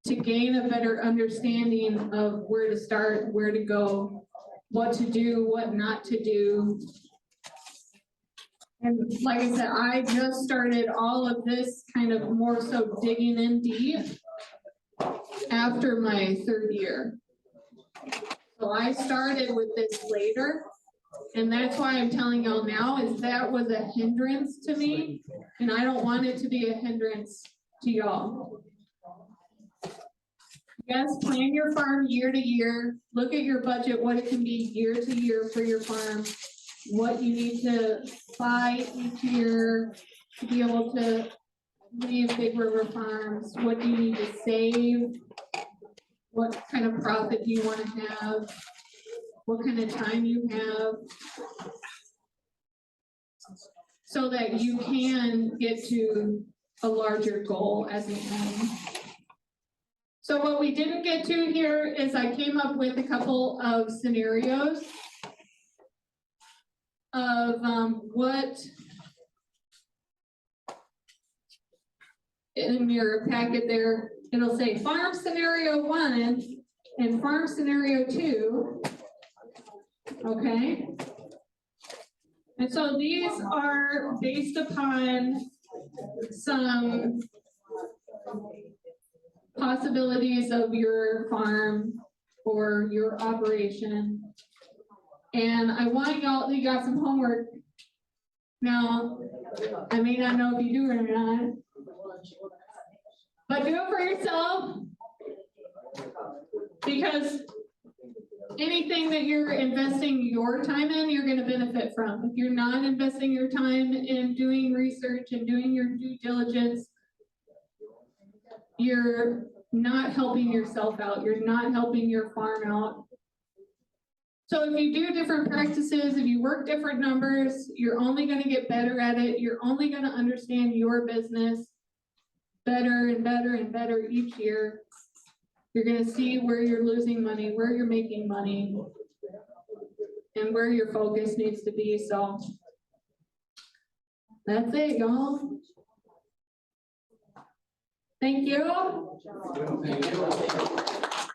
to gain a better understanding of where to start, where to go, what to do, what not to do. And like I said, I just started all of this kind of more so digging in deep after my 3rd year. So I started with this later, and that's why I'm telling y'all now is that was a hindrance to me, and I don't want it to be a hindrance to y'all. Yes, plan your farm year to year, look at your budget, what it can be year to year for your farm, what you need to buy each year to be able to leave Big River Farms, what do you need to save, what kind of profit do you want to have, what kind of time you have, so that you can get to a larger goal as an end. So what we didn't get to here is I came up with a couple of scenarios of what in your packet there, it'll say farm scenario 1 and farm scenario 2, okay? And so these are based upon some possibilities of your farm or your operation. And I want y'all, you got some homework. Now, I may not know if you do it or not, but do it for yourself, because anything that you're investing your time in, you're gonna benefit from. If you're not investing your time in doing research and doing your due diligence, you're not helping yourself out. You're not helping your farm out. So if you do different practices, if you work different numbers, you're only going to get better at it. You're only going to understand your business better and better and better each year. You're gonna see where you're losing money, where you're making money, and where your focus needs to be, so. That's it, y'all. Thank you. Thank you.